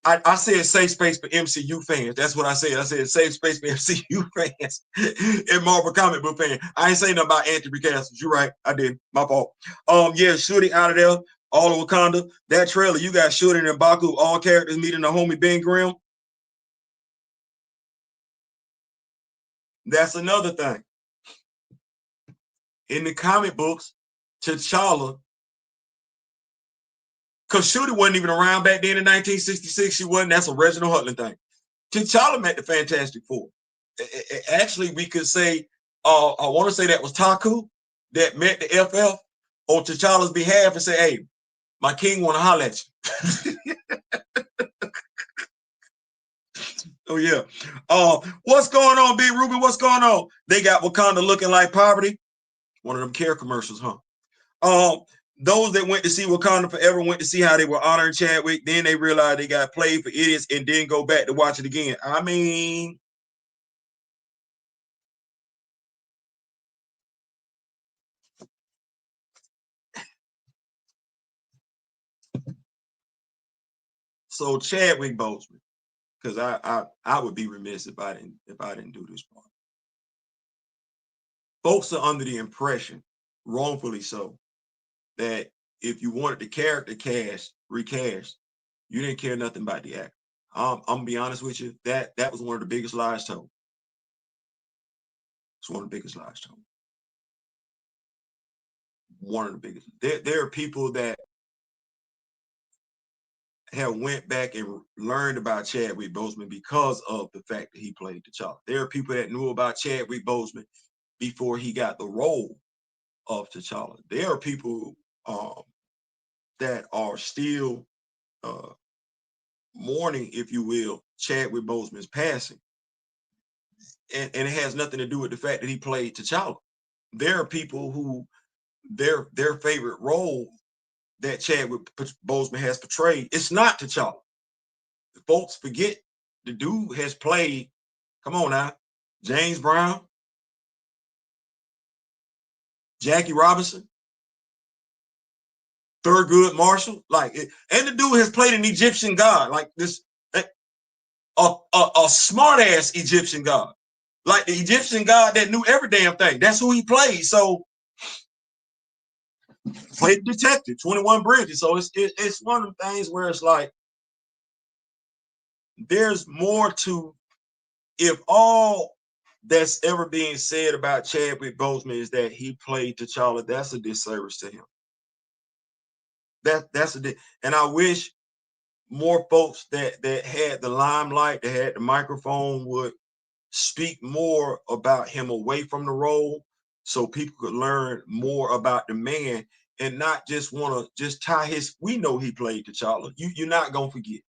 I said safe space for MCU fans. That's what I said. I said safe space for MCU fans and Marvel comic book fans. I ain't saying nothing about anti-recasters. You're right. I did. My fault. Yeah, shooting out of there, all of Wakanda. That trailer, you got shooting and Baku, all characters meeting the homie Ben Grimm. That's another thing. In the comic books, T'Challa, because Shooty wasn't even around back then in 1966. She wasn't. That's a Reginald Hudlin thing. T'Challa met the Fantastic Four. Actually, we could say, I want to say that was Taku that met the FF on T'Challa's behalf and say, hey, my king want to holler at you. Oh, yeah. What's going on, Big Ruby? What's going on? They got Wakanda looking like poverty. One of them care commercials, huh? Those that went to see Wakanda Forever went to see how they were honoring Chadwick. Then they realized they got played for idiots and then go back to watch it again. I mean, so Chadwick Boseman, because I would be remiss if I didn't do this part. Folks are under the impression, wrongfully so, that if you wanted the character recast, you didn't care nothing about the actor. I'm gonna be honest with you, that was one of the biggest lies told. It's one of the biggest lies told. One of the biggest. There are people that have went back and learned about Chadwick Boseman because of the fact that he played T'Challa. There are people that knew about Chadwick Boseman before he got the role of T'Challa. There are people that are still mourning, if you will, Chadwick Boseman's passing. And it has nothing to do with the fact that he played T'Challa. There are people who their favorite role that Chadwick Boseman has portrayed, it's not T'Challa. Folks forget the dude has played, come on now, James Brown, Jackie Robinson, Thurgood Marshall, and the dude has played an Egyptian god, like this, a smart ass Egyptian god, like the Egyptian god that knew every damn thing. That's who he played. So played detective, 21 Bridges. So it's one of the things where it's like there's more to, if all that's ever being said about Chadwick Boseman is that he played T'Challa, that's a disservice to him. And I wish more folks that had the limelight, that had the microphone, would speak more about him away from the role, so people could learn more about the man and not just want to just tie his. We know he played T'Challa. You're not gonna forget.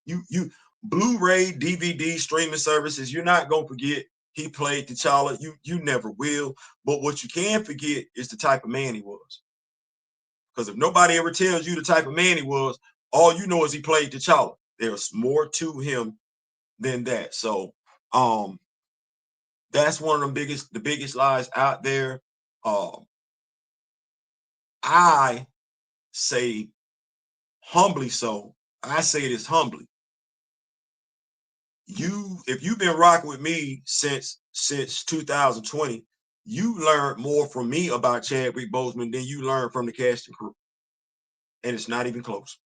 You Blu-ray, DVD, streaming services, you're not gonna forget he played T'Challa. You never will. But what you can forget is the type of man he was. Because if nobody ever tells you the type of man he was, all you know is he played T'Challa. There's more to him than that. So that's one of the biggest lies out there. I say humbly so. I say this humbly. If you've been rocking with me since 2020, you learned more from me about Chadwick Boseman than you learned from the cast and crew. And it's not even close.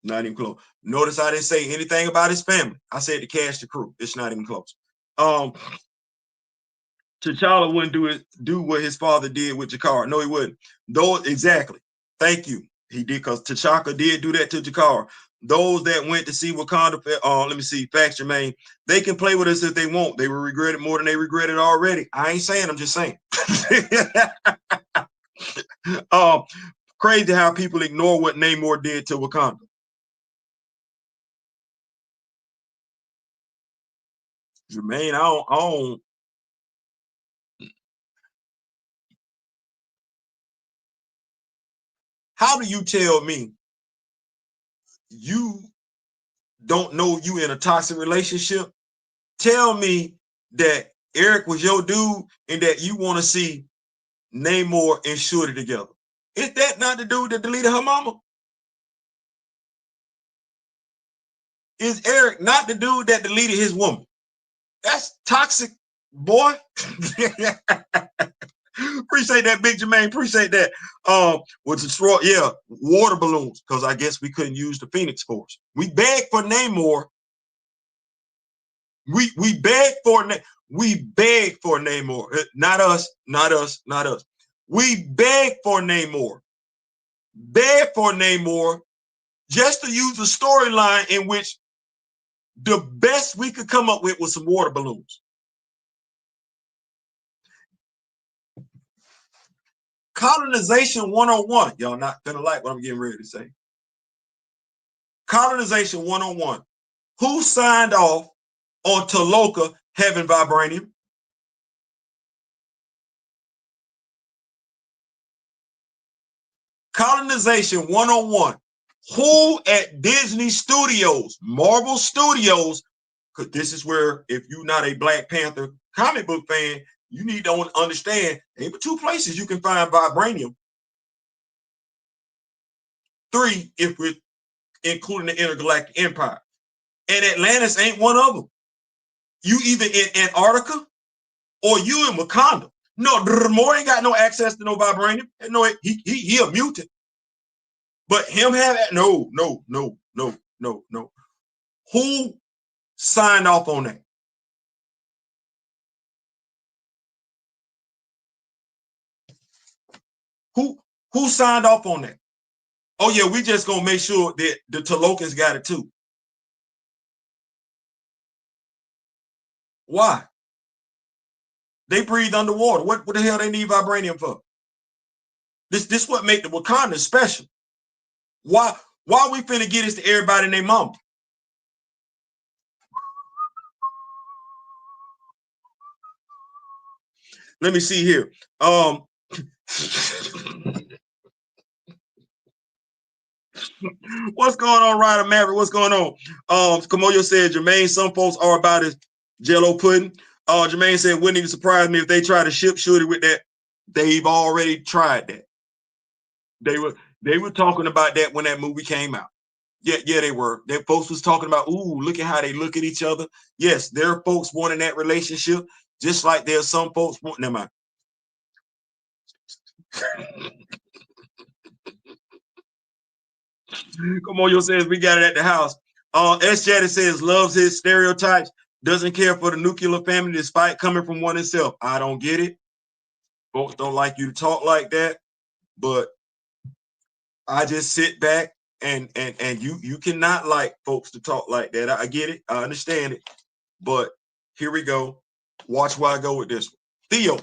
Not even close. Notice I didn't say anything about his family. I said the cast and crew. It's not even close. T'Challa wouldn't do what his father did with Jakar. No, he wouldn't. Though exactly. Thank you. He did, because T'Chaka did do that to Jakar. Those that went to see Wakanda, let me see, Facts Jermaine, they can play with us if they want. They will regret it more than they regret it already. I ain't saying, I'm just saying. Crazy how people ignore what Namor did to Wakanda. Jermaine, I don't. How do you tell me you don't know you in a toxic relationship? Tell me that Eric was your dude and that you want to see Namor and Shorty together. Is that not the dude that deleted her mama? is Eric not the dude that deleted his woman? That's toxic, boy. Appreciate that, Big Jermaine. Appreciate that. With destroy, yeah, water balloons, because I guess we couldn't use the Phoenix Force. We begged for Namor. We begged for Namor. Not us, not us, not us. We begged for Namor. Begged for Namor just to use a storyline in which the best we could come up with was some water balloons. Colonization 101. Y'all not gonna like what I'm getting ready to say. Colonization 101. Who signed off on Taloka having vibranium? Colonization 101. Who at Disney Studios, Marvel Studios, because this is where, if you're not a Black Panther comic book fan, you need to understand there are 2 places you can find vibranium. 3, if we're including the Intergalactic Empire. And Atlantis ain't one of them. You either in Antarctica or you in Wakanda. No, Moore ain't got no access to no vibranium. No, he a mutant. But him having no. Who signed off on that? Who signed off on that? Oh yeah, we just gonna make sure that the Talokans got it too. Why? They breathe underwater. What the hell they need vibranium for? This what make the Wakanda special. Why we finna get this to everybody and their mama? Let me see here. What's going on, Ryder Maverick? What's going on? Kimoyo said, Jermaine, some folks are about his Jello pudding. Jermaine said, wouldn't even surprise me if they try to ship Shorty with that. They've already tried that. They were talking about that when that movie came out. Yeah, they were. That folks was talking about, ooh, look at how they look at each other. Yes, there are folks wanting that relationship, just like there's some folks wanting. Never mind. Kimoyo says we got it at the house. S. Jaddy says loves his stereotypes, doesn't care for the nuclear family despite coming from one himself. I don't get it. Folks don't like you to talk like that, but I just sit back and you cannot like folks to talk like that. I get it. I understand it. But here we go. Watch where I go with this one. Theo,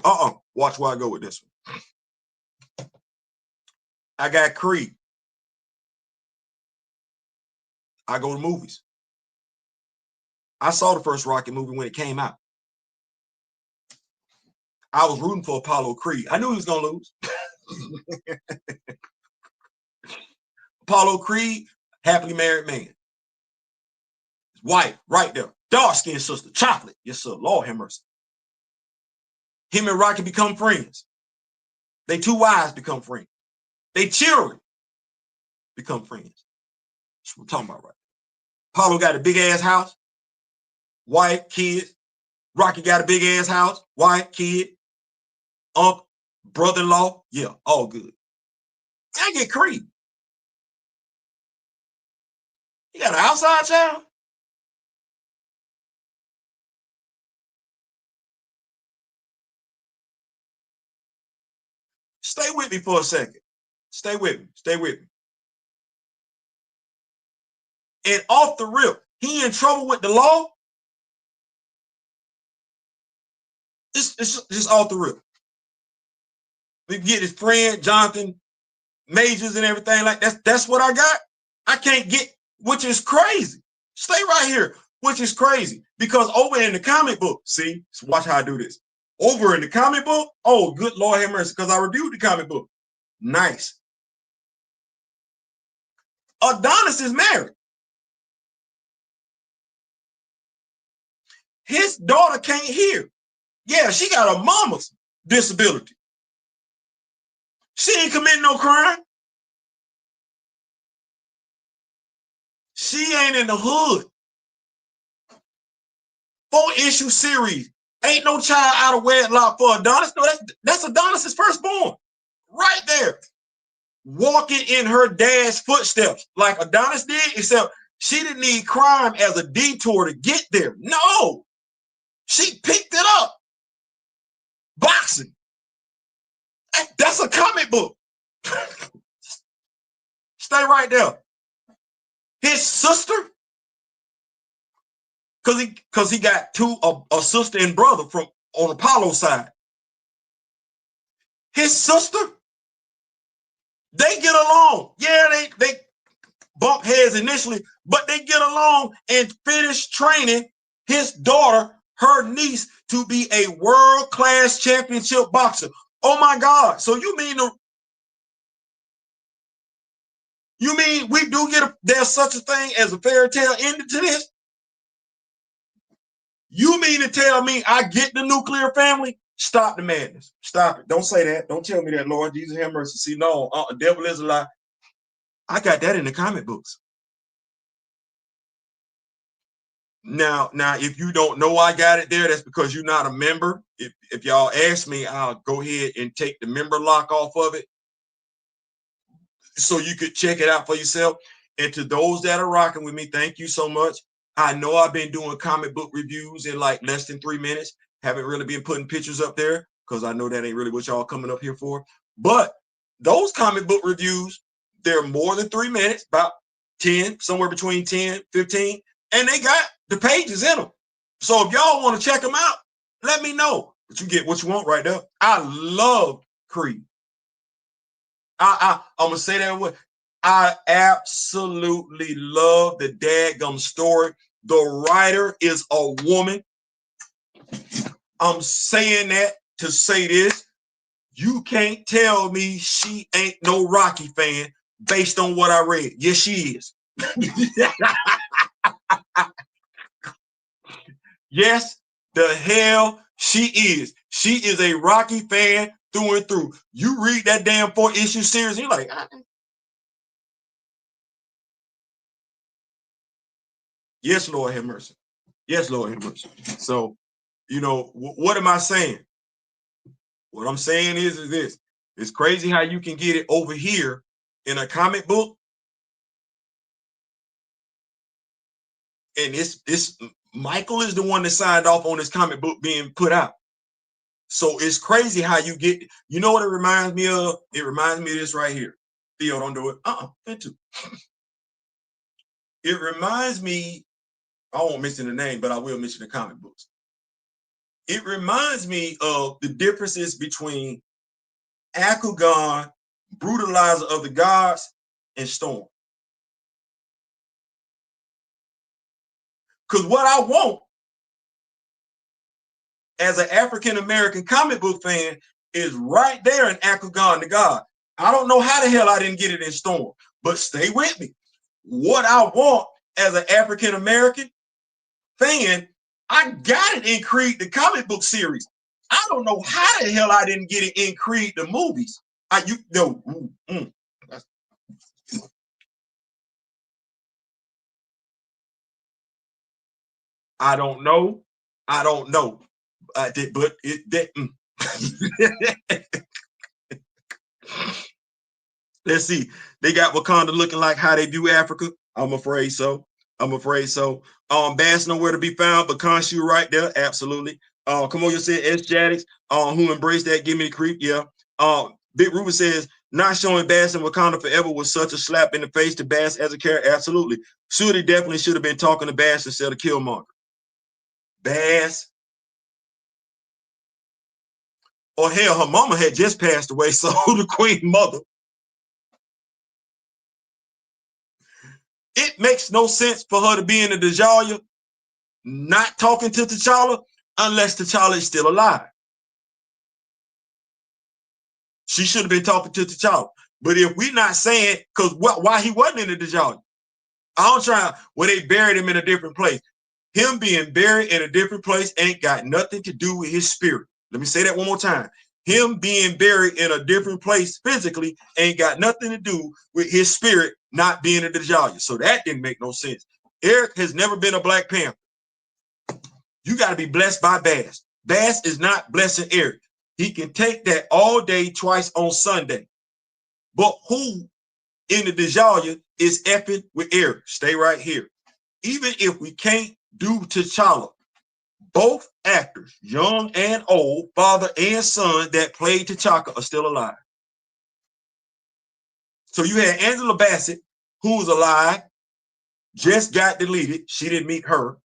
watch where I go with this one. I got Creed. I go to movies. I saw the first Rocky movie when it came out. I was rooting for Apollo Creed. I knew he was going to lose. Apollo Creed, happily married man. His wife, right there. Dark-skinned sister, chocolate. Yes, sir. Lord have mercy. Him and Rocky become friends. They 2 wives become friends. They children become friends. That's what I'm talking about, right? Apollo got a big-ass house, wife, kids. Rocky got a big-ass house, wife, kid, uncle, brother-in-law. Yeah, all good. I get Creed. He got an outside child. Stay with me for a second. Stay with me. Stay with me. And off the rip, he in trouble with the law. It's just off the rip. We get his friend Jonathan Majors and everything like that. That's what I got. I can't get, which is crazy. Stay right here, which is crazy. Because over in the comic book, see, watch how I do this. Over in the comic book, oh, good Lord have mercy, because I reviewed the comic book. Nice. Adonis is married. His daughter can't hear. Yeah, she got a mama's disability. She ain't committing no crime. She ain't in the hood. 4-issue series. Ain't no child out of wedlock for Adonis. No, that's Adonis's firstborn. Right there. Walking in her dad's footsteps like Adonis did, except she didn't need crime as a detour to get there. No. She picked it up. Boxing. That's a comic book. Stay right there. His sister, because he got a sister and brother from on Apollo's side. His sister, they get along. Yeah, they bump heads initially, but they get along and finish training his daughter, her niece, to be a world-class championship boxer. Oh my God. So you mean we do get there's such a thing as a fairy tale ending to this? You mean to tell me I get the nuclear family? Stop the madness. Stop it. Don't say that. Don't tell me that, Lord Jesus have mercy. See, no, devil is a lie. I got that in the comic books. Now, if you don't know I got it there, that's because you're not a member. If y'all ask me, I'll go ahead and take the member lock off of it so you could check it out for yourself. And to those that are rocking with me, thank you so much. I know I've been doing comic book reviews in like less than 3 minutes. Haven't really been putting pictures up there because I know that ain't really what y'all coming up here for. But those comic book reviews, they're more than 3 minutes, about 10, somewhere between 10, 15, and they got the pages in them. So if y'all want to check them out, let me know. But you get what you want right there. I love Creed. I'm gonna say that way. I absolutely love the dadgum story. The writer is a woman. I'm saying that to say this. You can't tell me she ain't no Rocky fan based on what I read. Yes, she is. Yes, the hell she is. She is a Rocky fan through and through. You read that damn 4-issue series, and you're like, yes, Lord have mercy. Yes, Lord have mercy. So, you know, what am I saying? What I'm saying is this. It's crazy how you can get it over here in a comic book. And this Michael is the one that signed off on this comic book being put out. So it's crazy how you get, you know what it reminds me of? It reminds me of this right here. Theo, don't do it. It reminds me, I won't mention the name, but I will mention the comic books. It reminds me of the differences between Akugan, Brutalizer of the Gods, and Storm. Because what I want as an African-American comic book fan is right there in Akugan the God. I don't know how the hell I didn't get it in Storm, but stay with me. What I want as an African-American fan, I got it in Creed the comic book series. I don't know how the hell I didn't get it in Creed the movies. I don't know. I don't know. But let's see. They got Wakanda looking like how they do Africa. I'm afraid so. Bass nowhere to be found, but Khonshu right there. Absolutely. Kimoyo said S Jadix, who embraced that, give me the creep. Yeah. Big Ruben says, not showing Bass in Wakanda forever was such a slap in the face to Bass as a character. Absolutely. Shooty definitely should have been talking to Bass instead of Killmonger. Bass. Or hell, her mama had just passed away, so the Queen Mother. It makes no sense for her to be in the Djalia not talking to T'Challa unless T'Challa is still alive. She should have been talking to T'Challa. But if we're not saying, because why he wasn't in the Djalia, I'm trying, well, they buried him in a different place. Him being buried in a different place ain't got nothing to do with his spirit. Let me say that one more time. Him being buried in a different place physically ain't got nothing to do with his spirit not being in the Djalia. So that didn't make no sense. Eric has never been a Black Panther. You got to be blessed by Bass. Bass is not blessing Eric. He can take that all day, twice on Sunday. But who in the Djalia is effing with Eric? Stay right here. Even if we can't do T'Challa, both actors, young and old, father and son, that played T'Chaka are still alive. So you had Angela Bassett, who was alive, just got deleted. She didn't meet her.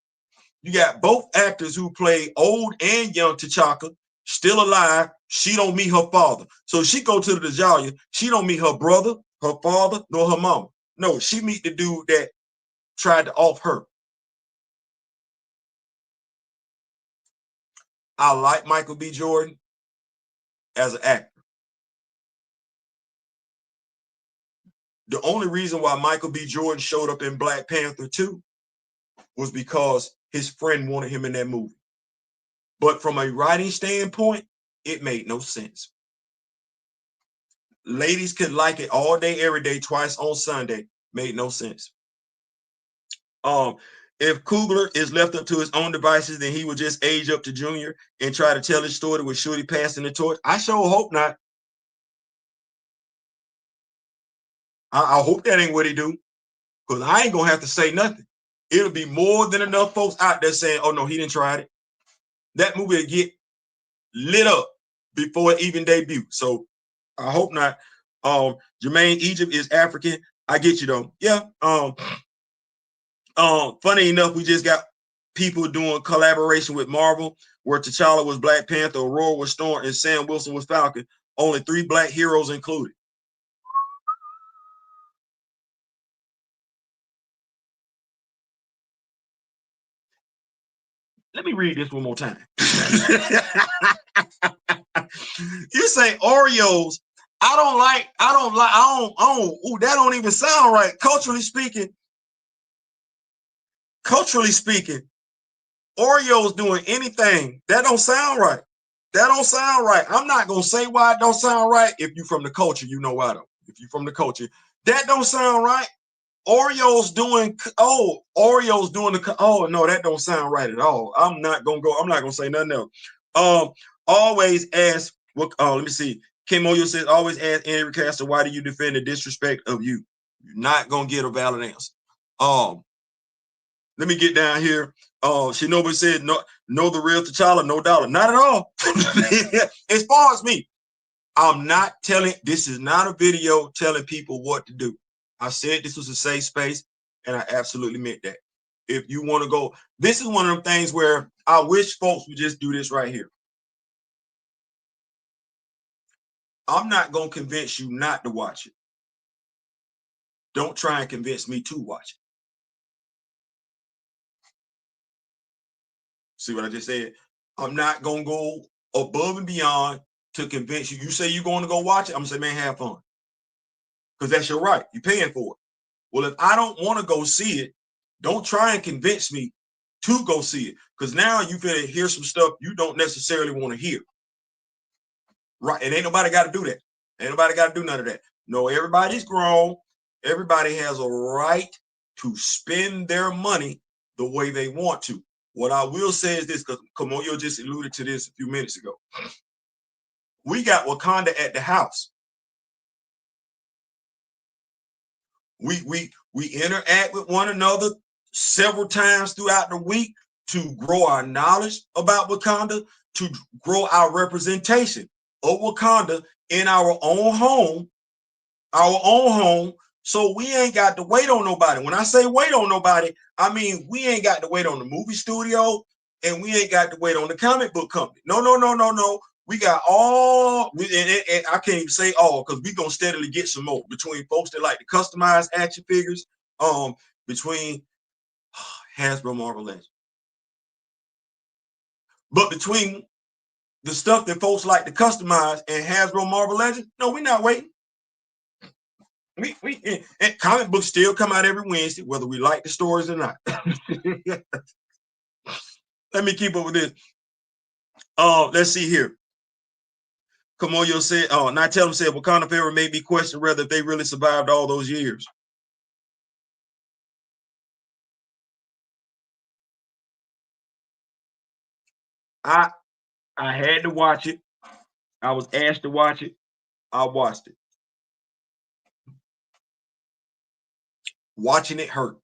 You got both actors who play old and young T'Chaka, still alive. She don't meet her father. So she go to the Djalia. She don't meet her brother, her father, nor her mama. No, she meet the dude that tried to off her. I like Michael B. Jordan as an actor. The only reason why Michael B. Jordan showed up in Black Panther 2 was because his friend wanted him in that movie. But from a writing standpoint, it made no sense. Ladies could like it all day, every day, twice on Sunday. Made no sense. If Coogler is left up to his own devices, then he would just age up to Junior and try to tell his story with Shorty passing the torch. I sure hope not. I hope that ain't what he do, because I ain't gonna have to say nothing. It'll be more than enough folks out there saying, "Oh no, he didn't try it." That movie will get lit up before it even debuted. So I hope not. Jermaine Egypt is African. I get you though. Yeah. Funny enough, we just got people doing collaboration with Marvel, where T'Challa was Black Panther, Aurora was Storm, and Sam Wilson was Falcon. Only 3 black heroes included. Let me read this one more time. You say Oreos. I don't, that don't even sound right. Culturally speaking, Oreos doing anything, that don't sound right. That don't sound right. I'm not going to say why it don't sound right. If you from the culture, you know why though. If you from the culture, that don't sound right. Oreos doing no, that don't sound right at all. I'm not gonna say nothing else. Always ask what let me see. Kimoyo says always ask Andrew Castor, why do you defend the disrespect of you? You're not gonna get a valid answer. Let me get down here. Shinobu said no the real T'Challa, no dollar. Not at all. As far as me, I'm not telling, this is not a video telling people what to do. I said this was a safe space, and I absolutely meant that. If you want to go, this is one of them things where I wish folks would just do this right here. I'm not going to convince you not to watch it. Don't try and convince me to watch it. See what I just said? I'm not going to go above and beyond to convince you. You say you're going to go watch it, I'm going to say, man, have fun. Because that's your right. You're paying for it. Well, if I don't want to go see it, don't try and convince me to go see it, because now you finna hear some stuff you don't necessarily want to hear. Right? And ain't nobody got to do that. Ain't nobody got to do none of that. No, everybody's grown. Everybody has a right to spend their money the way they want to. What I will say is this, because Kimoyo just alluded to this a few minutes ago. We got Wakanda at the house. We interact with one another several times throughout the week to grow our knowledge about Wakanda, to grow our representation of Wakanda in our own home, so we ain't got to wait on nobody. When I say wait on nobody, I mean we ain't got to wait on the movie studio, and we ain't got to wait on the comic book company. No. We got all, and I can't even say all, because we're going to steadily get some more between folks that like to customize action figures, between Hasbro, Marvel Legends. But between the stuff that folks like to customize and Hasbro, Marvel Legends, no, we're not waiting. And comic books still come out every Wednesday, whether we like the stories or not. Let me keep up with this. Let's see here. Kimoyo said, Nitelum said, Wakanda Forever made me question whether they really survived all those years. I had to watch it. I was asked to watch it. I watched it. Watching it hurt.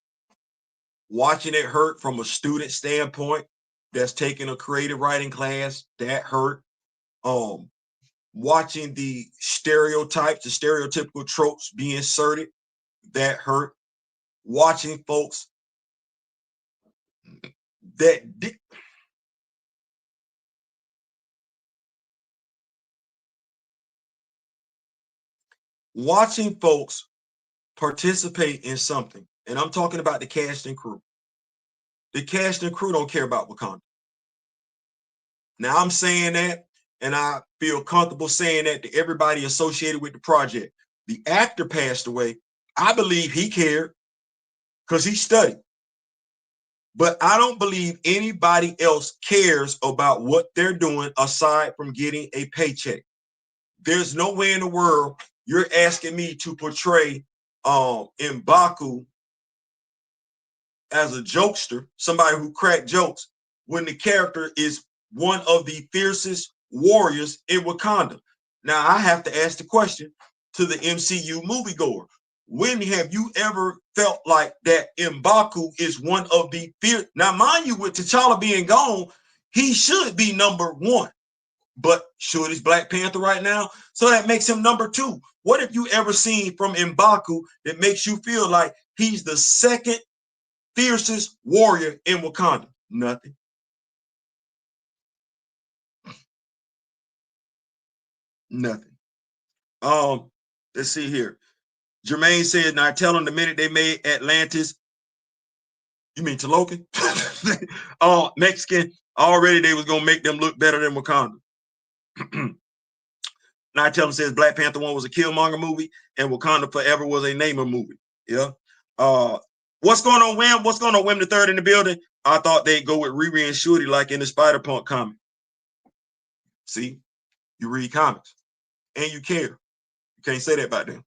Watching it hurt from a student standpoint that's taking a creative writing class, that hurt. Watching the stereotypes, the stereotypical tropes being inserted, that hurt. Watching folks that watching folks participate in something, and I'm talking about the cast and crew. The cast and crew don't care about Wakanda. Now I'm saying that, and I feel comfortable saying that to everybody associated with the project. The actor passed away. I believe he cared because he studied. But I don't believe anybody else cares about what they're doing aside from getting a paycheck. There's no way in the world you're asking me to portray M'Baku as a jokester, somebody who cracked jokes, when the character is one of the fiercest warriors in Wakanda. Now, I have to ask the question to the MCU moviegoer. When have you ever felt like that M'Baku is one of the fierce? Now, mind you, with T'Challa being gone, he should be number one. But should is Black Panther right now? So that makes him number two. What have you ever seen from M'Baku that makes you feel like he's the second fiercest warrior in Wakanda? Nothing. Nothing. Let's see here. Jermaine said, now tell them the minute they made Atlantis. You mean Talokan? Mexican. Already they was gonna make them look better than Wakanda. Now tell them says Black Panther 1 was a Killmonger movie and Wakanda Forever was a Namor movie. Yeah. What's going on, Wham? What's going on, Wham the third in the building? I thought they'd go with Riri and Shorty like in the Spider-Punk comic. See, you read comics and you care. You can't say that about them.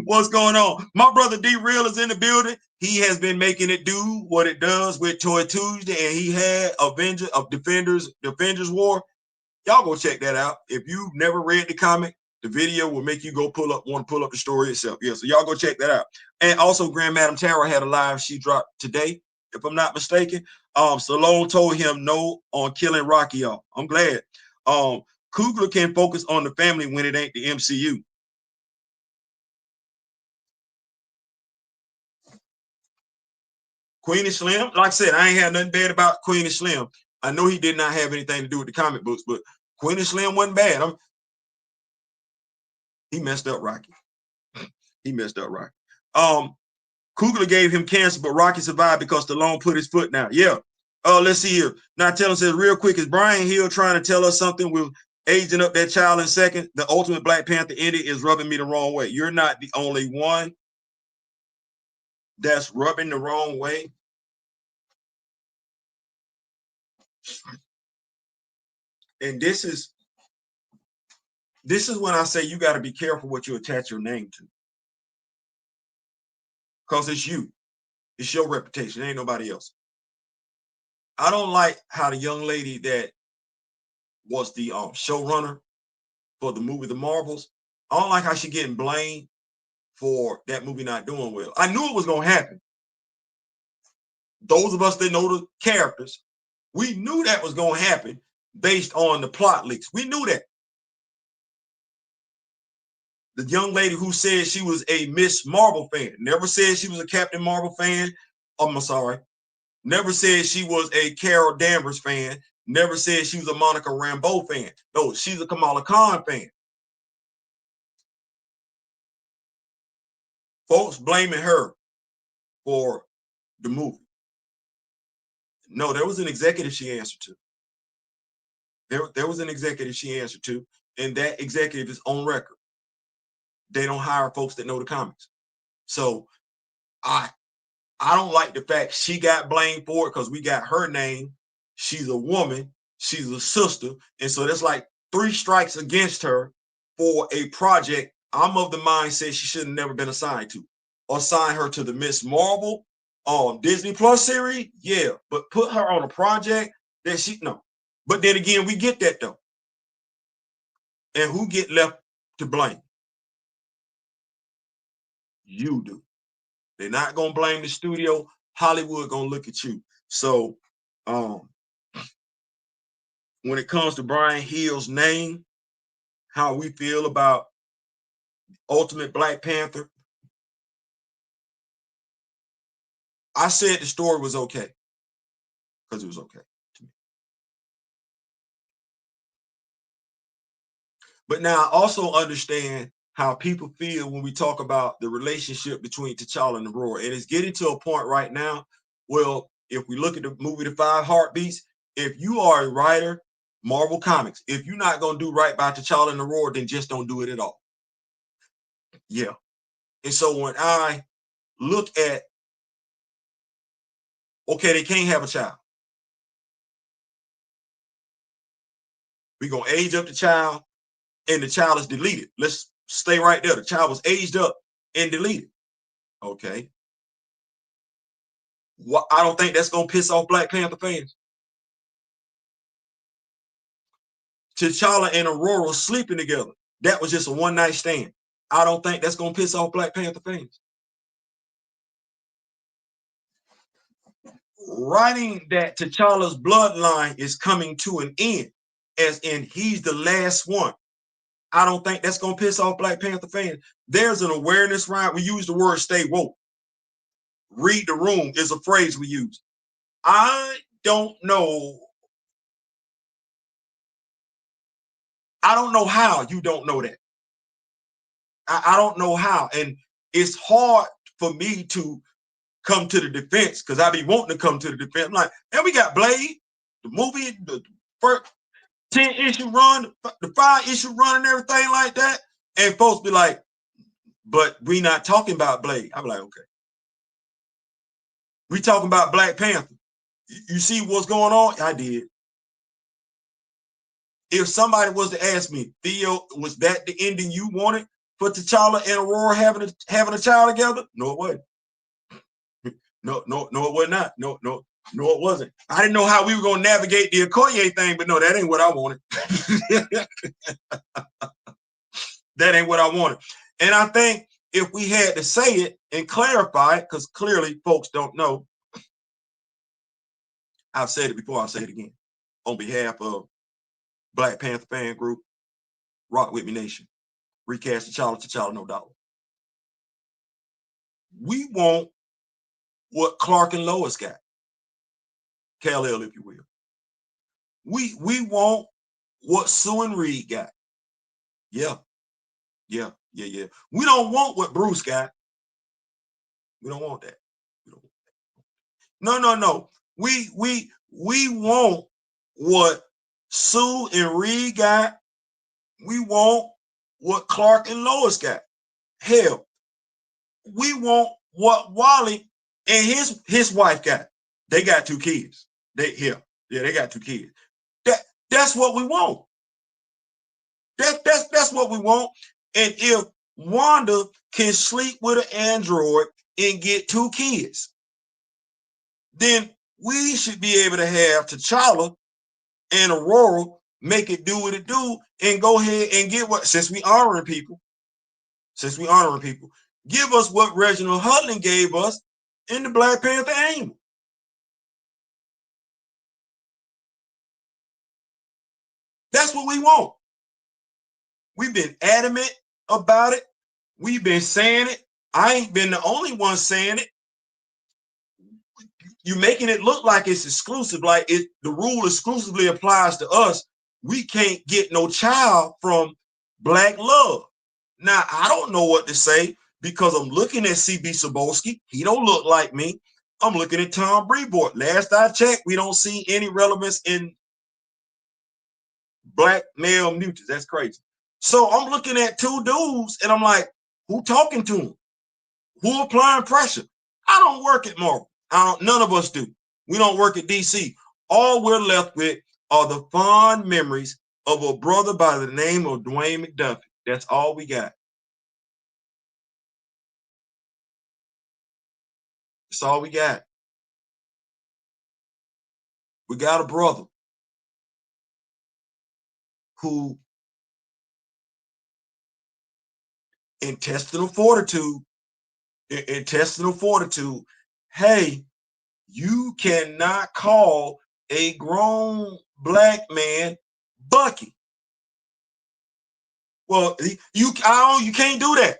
What's going on? My brother D Real is in the building. He has been making it do what it does with Toy Tuesday, and he had Defenders War. Y'all go check that out. If you've never read the comic, the video will make you go want to pull up the story itself. Yeah, so y'all go check that out. And also, Grand Madam Tara had a live she dropped today, if I'm not mistaken. Stallone told him no on killing Rocky, y'all. I'm glad. Coogler can focus on the family when it ain't the MCU. Queen and Slim, like I said, I ain't had nothing bad about Queen and Slim. I know he did not have anything to do with the comic books, but Queen and Slim wasn't bad. He messed up Rocky. He messed up Rocky. Coogler gave him cancer, but Rocky survived because Stallone put his foot down. Yeah. Let's see here. Now tell him, says real quick, is Brian Hill trying to tell us something with aging up that child in second? The ultimate Black Panther ending is rubbing me the wrong way. You're not the only one that's rubbing the wrong way. And this is when I say you got to be careful what you attach your name to. Because it's you. It's your reputation. It ain't nobody else. I don't like how the young lady that was the showrunner for the movie The Marvels, I don't like how she getting blamed for that movie not doing well. I knew it was going to happen. Those of us that know the characters, we knew that was going to happen based on the plot leaks. We knew that. The young lady who said she was a Miss Marvel fan, never said she was a Captain Marvel fan. I'm sorry. Never said she was a Carol Danvers fan. Never said she was a Monica Rambeau fan. No, she's a Kamala Khan fan. Folks blaming her for the movie. No, there was an executive she answered to. There was an executive she answered to, and that executive is on record. They don't hire folks that know the comics. So I don't like the fact she got blamed for it because we got her name. She's a woman. She's a sister. And so that's like 3 strikes against her for a project I'm of the mindset she should have never been assigned to. Assign her to the Miss Marvel Disney Plus series, yeah, but put her on a project that she no. But then again, we get that though. And who get left to blame? You do. They're not gonna blame the studio. Hollywood gonna look at you. So when it comes to Brian Hill's name, how we feel about Ultimate Black Panther, I said the story was okay because it was okay to me. But now I also understand how people feel when we talk about the relationship between T'Challa and Aurora. And it's getting to a point right now, well, if we look at the movie The Five Heartbeats, if you are a writer, Marvel Comics, if you're not going to do right by T'Challa and Aurora, then just don't do it at all. Yeah. And so when I look at, okay, they can't have a child. We're going to age up the child and the child is deleted. Let's stay right there. The child was aged up and deleted. Okay. Well, I don't think that's going to piss off Black Panther fans. T'Challa and Aurora sleeping together. That was just a one-night stand. I don't think that's going to piss off Black Panther fans. Writing that T'Challa's bloodline is coming to an end, as in he's the last one. I don't think that's going to piss off Black Panther fans. There's an awareness, right? We use the word stay woke. Read the room is a phrase we use. I don't know. I don't know how you don't know that. I don't know how. And it's hard for me to come to the defense because I be wanting to come to the defense. I'm like, and we got Blade, the movie, the first 10-issue run, the 5-issue run and everything like that. And folks be like, but we not talking about Blade. I'm like, okay. We talking about Black Panther. You see what's going on? I did. If somebody was to ask me, Theo, was that the ending you wanted for T'Challa and Aurora having a child together? No, it wasn't. No, it was not. No, it wasn't. I didn't know how we were going to navigate the Okoye thing, but no, that ain't what I wanted. That ain't what I wanted. And I think if we had to say it and clarify it, because clearly folks don't know, I've said it before, I'll say it again. On behalf of Black Panther fan group, Rock With Me Nation, recast T'Challa, no dollar. We want what Clark and Lois got. Kal-El, if you will. We want what Sue and Reed got. Yeah. We don't want what Bruce got. We don't want that. No. We want what Sue and Reed got. We want what Clark and Lois got. Hell, we want what Wally and his wife got. They got 2 kids. They got 2 kids. That's what we want. That's what we want. And if Wanda can sleep with an android and get 2 kids, then we should be able to have T'Challa and Aurora make it do what it do and go ahead and get what, since we honoring people, give us what Reginald Hudlin gave us in the Black Panther angle. That's what we want. We've been adamant about it. We've been saying it. I ain't been the only one saying it. You're making it look like it's exclusive, like the rule exclusively applies to us. We can't get no child from Black love. Now, I don't know what to say because I'm looking at CB Cebulski. He don't look like me. I'm looking at Tom Brevoort. Last I checked, we don't see any relevance in Black male mutants. That's crazy. So I'm looking at 2 dudes and I'm like, who talking to them? Who applying pressure? I don't work at Marvel. None of us do. We don't work at DC. All we're left with are the fond memories of a brother by the name of Dwayne McDuffie. That's all we got. That's all we got. We got a brother who intestinal fortitude, hey, you cannot call a grown black man Bucky. Well, you can't do that.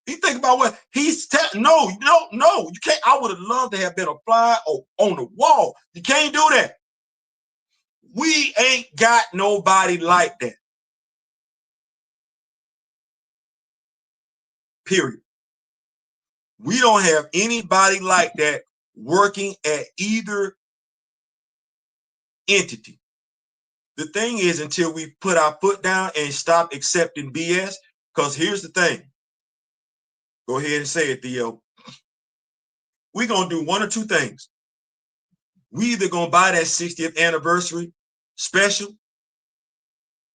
You think about what he's no, you can't. I would have loved to have been a fly on the wall. You can't do that. We ain't got nobody like that. Period. We don't have anybody like that working at either entity. The thing is, until we put our foot down and stop accepting BS, because here's the thing. Go ahead and say it, Theo. We're going to do one or two things. We either going to buy that 60th anniversary special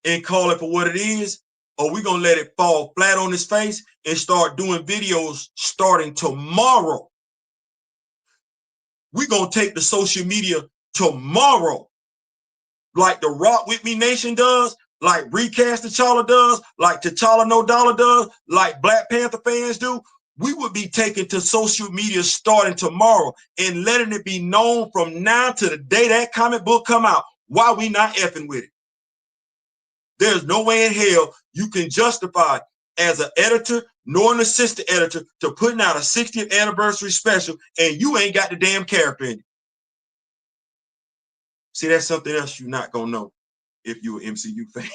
and call it for what it is, or we're going to let it fall flat on its face and start doing videos starting tomorrow. We're going to take the social media tomorrow, like the Rock With Me Nation does, like Recast T'Challa does, like T'Challa No Dollar does, like Black Panther fans do. We would be taking to social media starting tomorrow and letting it be known from now to the day that comic book come out why we not effing with it. There's no way in hell you can justify as an editor nor an assistant editor to putting out a 60th anniversary special and you ain't got the damn character in it. See, that's something else you're not going to know if you're an MCU fan.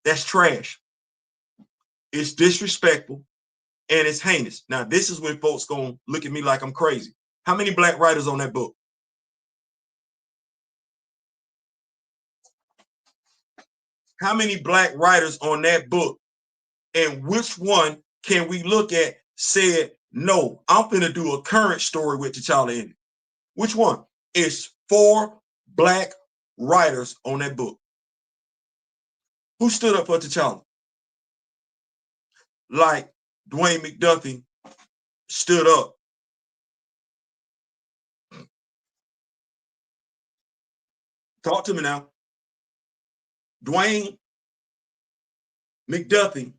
That's trash. It's disrespectful and it's heinous. Now, this is when folks going to look at me like I'm crazy. How many black writers on that book? How many black writers on that book? And which one can we look at said, no, I'm going to do a current story with T'Challa in it? Which one? It's 4 black writers on that book. Who stood up for T'Challa? Like Dwayne McDuffie stood up. Talk to me now. Dwayne McDuffie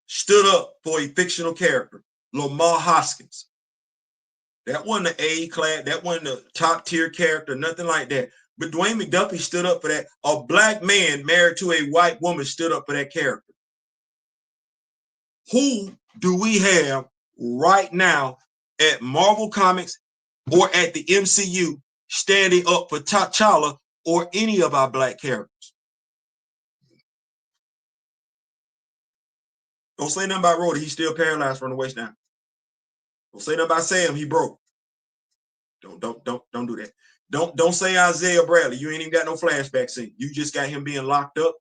stood up for a fictional character, Lamar Hoskins. That wasn't an A class, that wasn't a top tier character, nothing like that. But Dwayne McDuffie stood up for that. A black man married to a white woman stood up for that character. Who do we have right now at Marvel Comics or at the MCU standing up for T'Challa or any of our black characters? Don't say nothing about Rhodey. He's still paralyzed from the waist down. Don't say nothing about Sam. He broke. Don't do that. Don't say Isaiah Bradley. You ain't even got no flashback scene. You just got him being locked up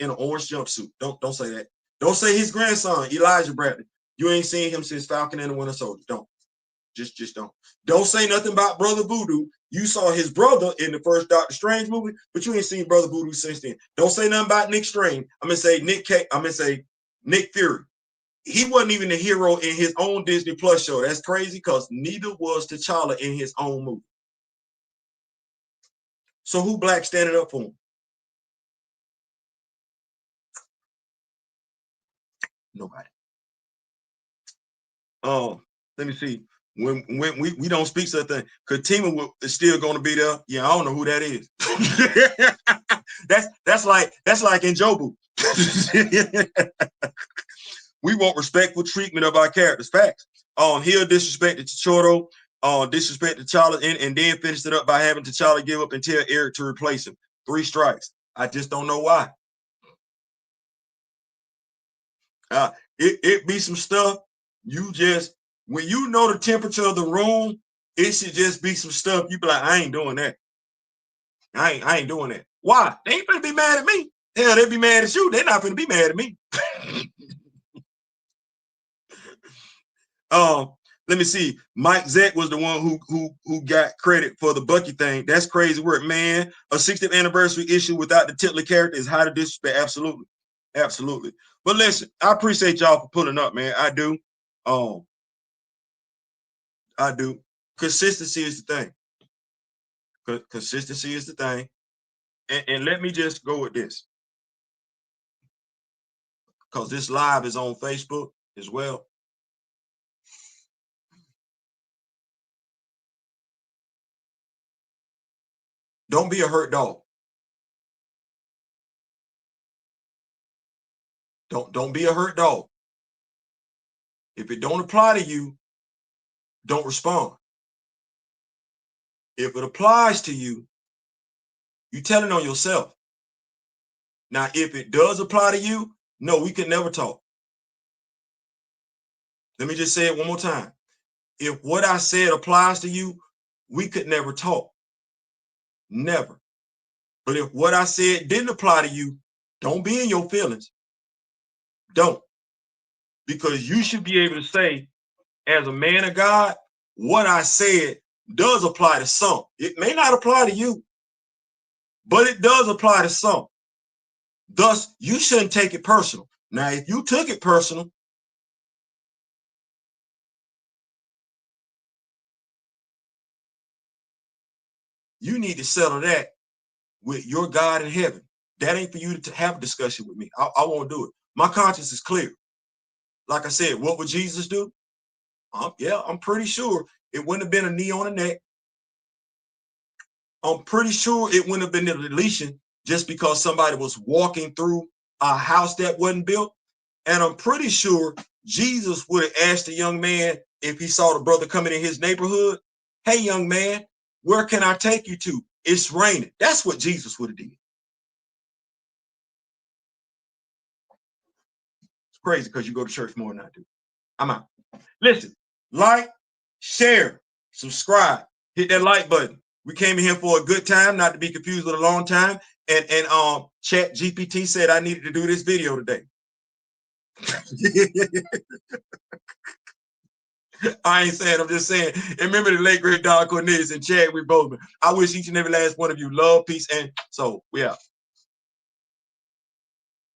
in an orange jumpsuit. Don't say that. Don't say his grandson, Elijah Bradley. You ain't seen him since Falcon and the Winter Soldier. Don't. Just don't. Don't say nothing about Brother Voodoo. You saw his brother in the first Doctor Strange movie, but you ain't seen Brother Voodoo since then. Don't say nothing about Nick Strange. I'm gonna say Nick Fury. He wasn't even a hero in his own Disney Plus show. That's crazy because neither was T'Challa in his own movie. So who black standing up for him? Nobody. Let me see. When we don't speak such a thing, Katima is still going to be there. Yeah, I don't know who that is. that's like in Jobu. We want respectful treatment of our characters. Facts. He'll disrespected Choro, disrespected T'Challa, and then finished it up by having T'Challa give up and tell Eric to replace him. 3 strikes. I just don't know why. It be some stuff you just, when you know the temperature of the room, it should just be some stuff you be like, I ain't doing that. I ain't doing that. Why? They ain't gonna be mad at me. Hell, they be mad at you. They're not gonna be mad at me. Let me see. Mike Zeck was the one who got credit for the Bucky thing. That's crazy work, man. A 60th anniversary issue without the Titler character is high to disrespect. Absolutely. Absolutely. But listen, I appreciate y'all for pulling up, man. I do. I do. Consistency is the thing. Consistency is the thing. And let me just go with this, because this live is on Facebook as well. Don't be a hurt dog. Don't be a hurt dog. If it don't apply to you, don't respond. If it applies to you, you tell it on yourself. Now, if it does apply to you, no, we can never talk. Let me just say it one more time. If what I said applies to you, we could never talk. Never. But if what I said didn't apply to you, don't be in your feelings. Don't. Because you should be able to say, as a man of God, what I said does apply to some. It may not apply to you, but it does apply to some. Thus, you shouldn't take it personal. Now, if you took it personal, you need to settle that with your God in heaven. That ain't for you to have a discussion with me. I won't do it. My conscience is clear. Like I said, what would Jesus do? Yeah, I'm pretty sure it wouldn't have been a knee on the neck. I'm pretty sure it wouldn't have been a deletion just because somebody was walking through a house that wasn't built. And I'm pretty sure Jesus would have asked the young man, if he saw the brother coming in his neighborhood, hey, young man, where can I take you to? It's raining. That's what Jesus would have did. It's crazy because you go to church more than I do. I'm out. Listen, like, share, subscribe, hit that like button. We came in here for a good time, not to be confused with a long time. And Chat GPT said I needed to do this video today. I ain't saying, I'm just saying. And remember the late great Don Cornelius and Chad, we both. I wish each and every last one of you love, peace, and so we out.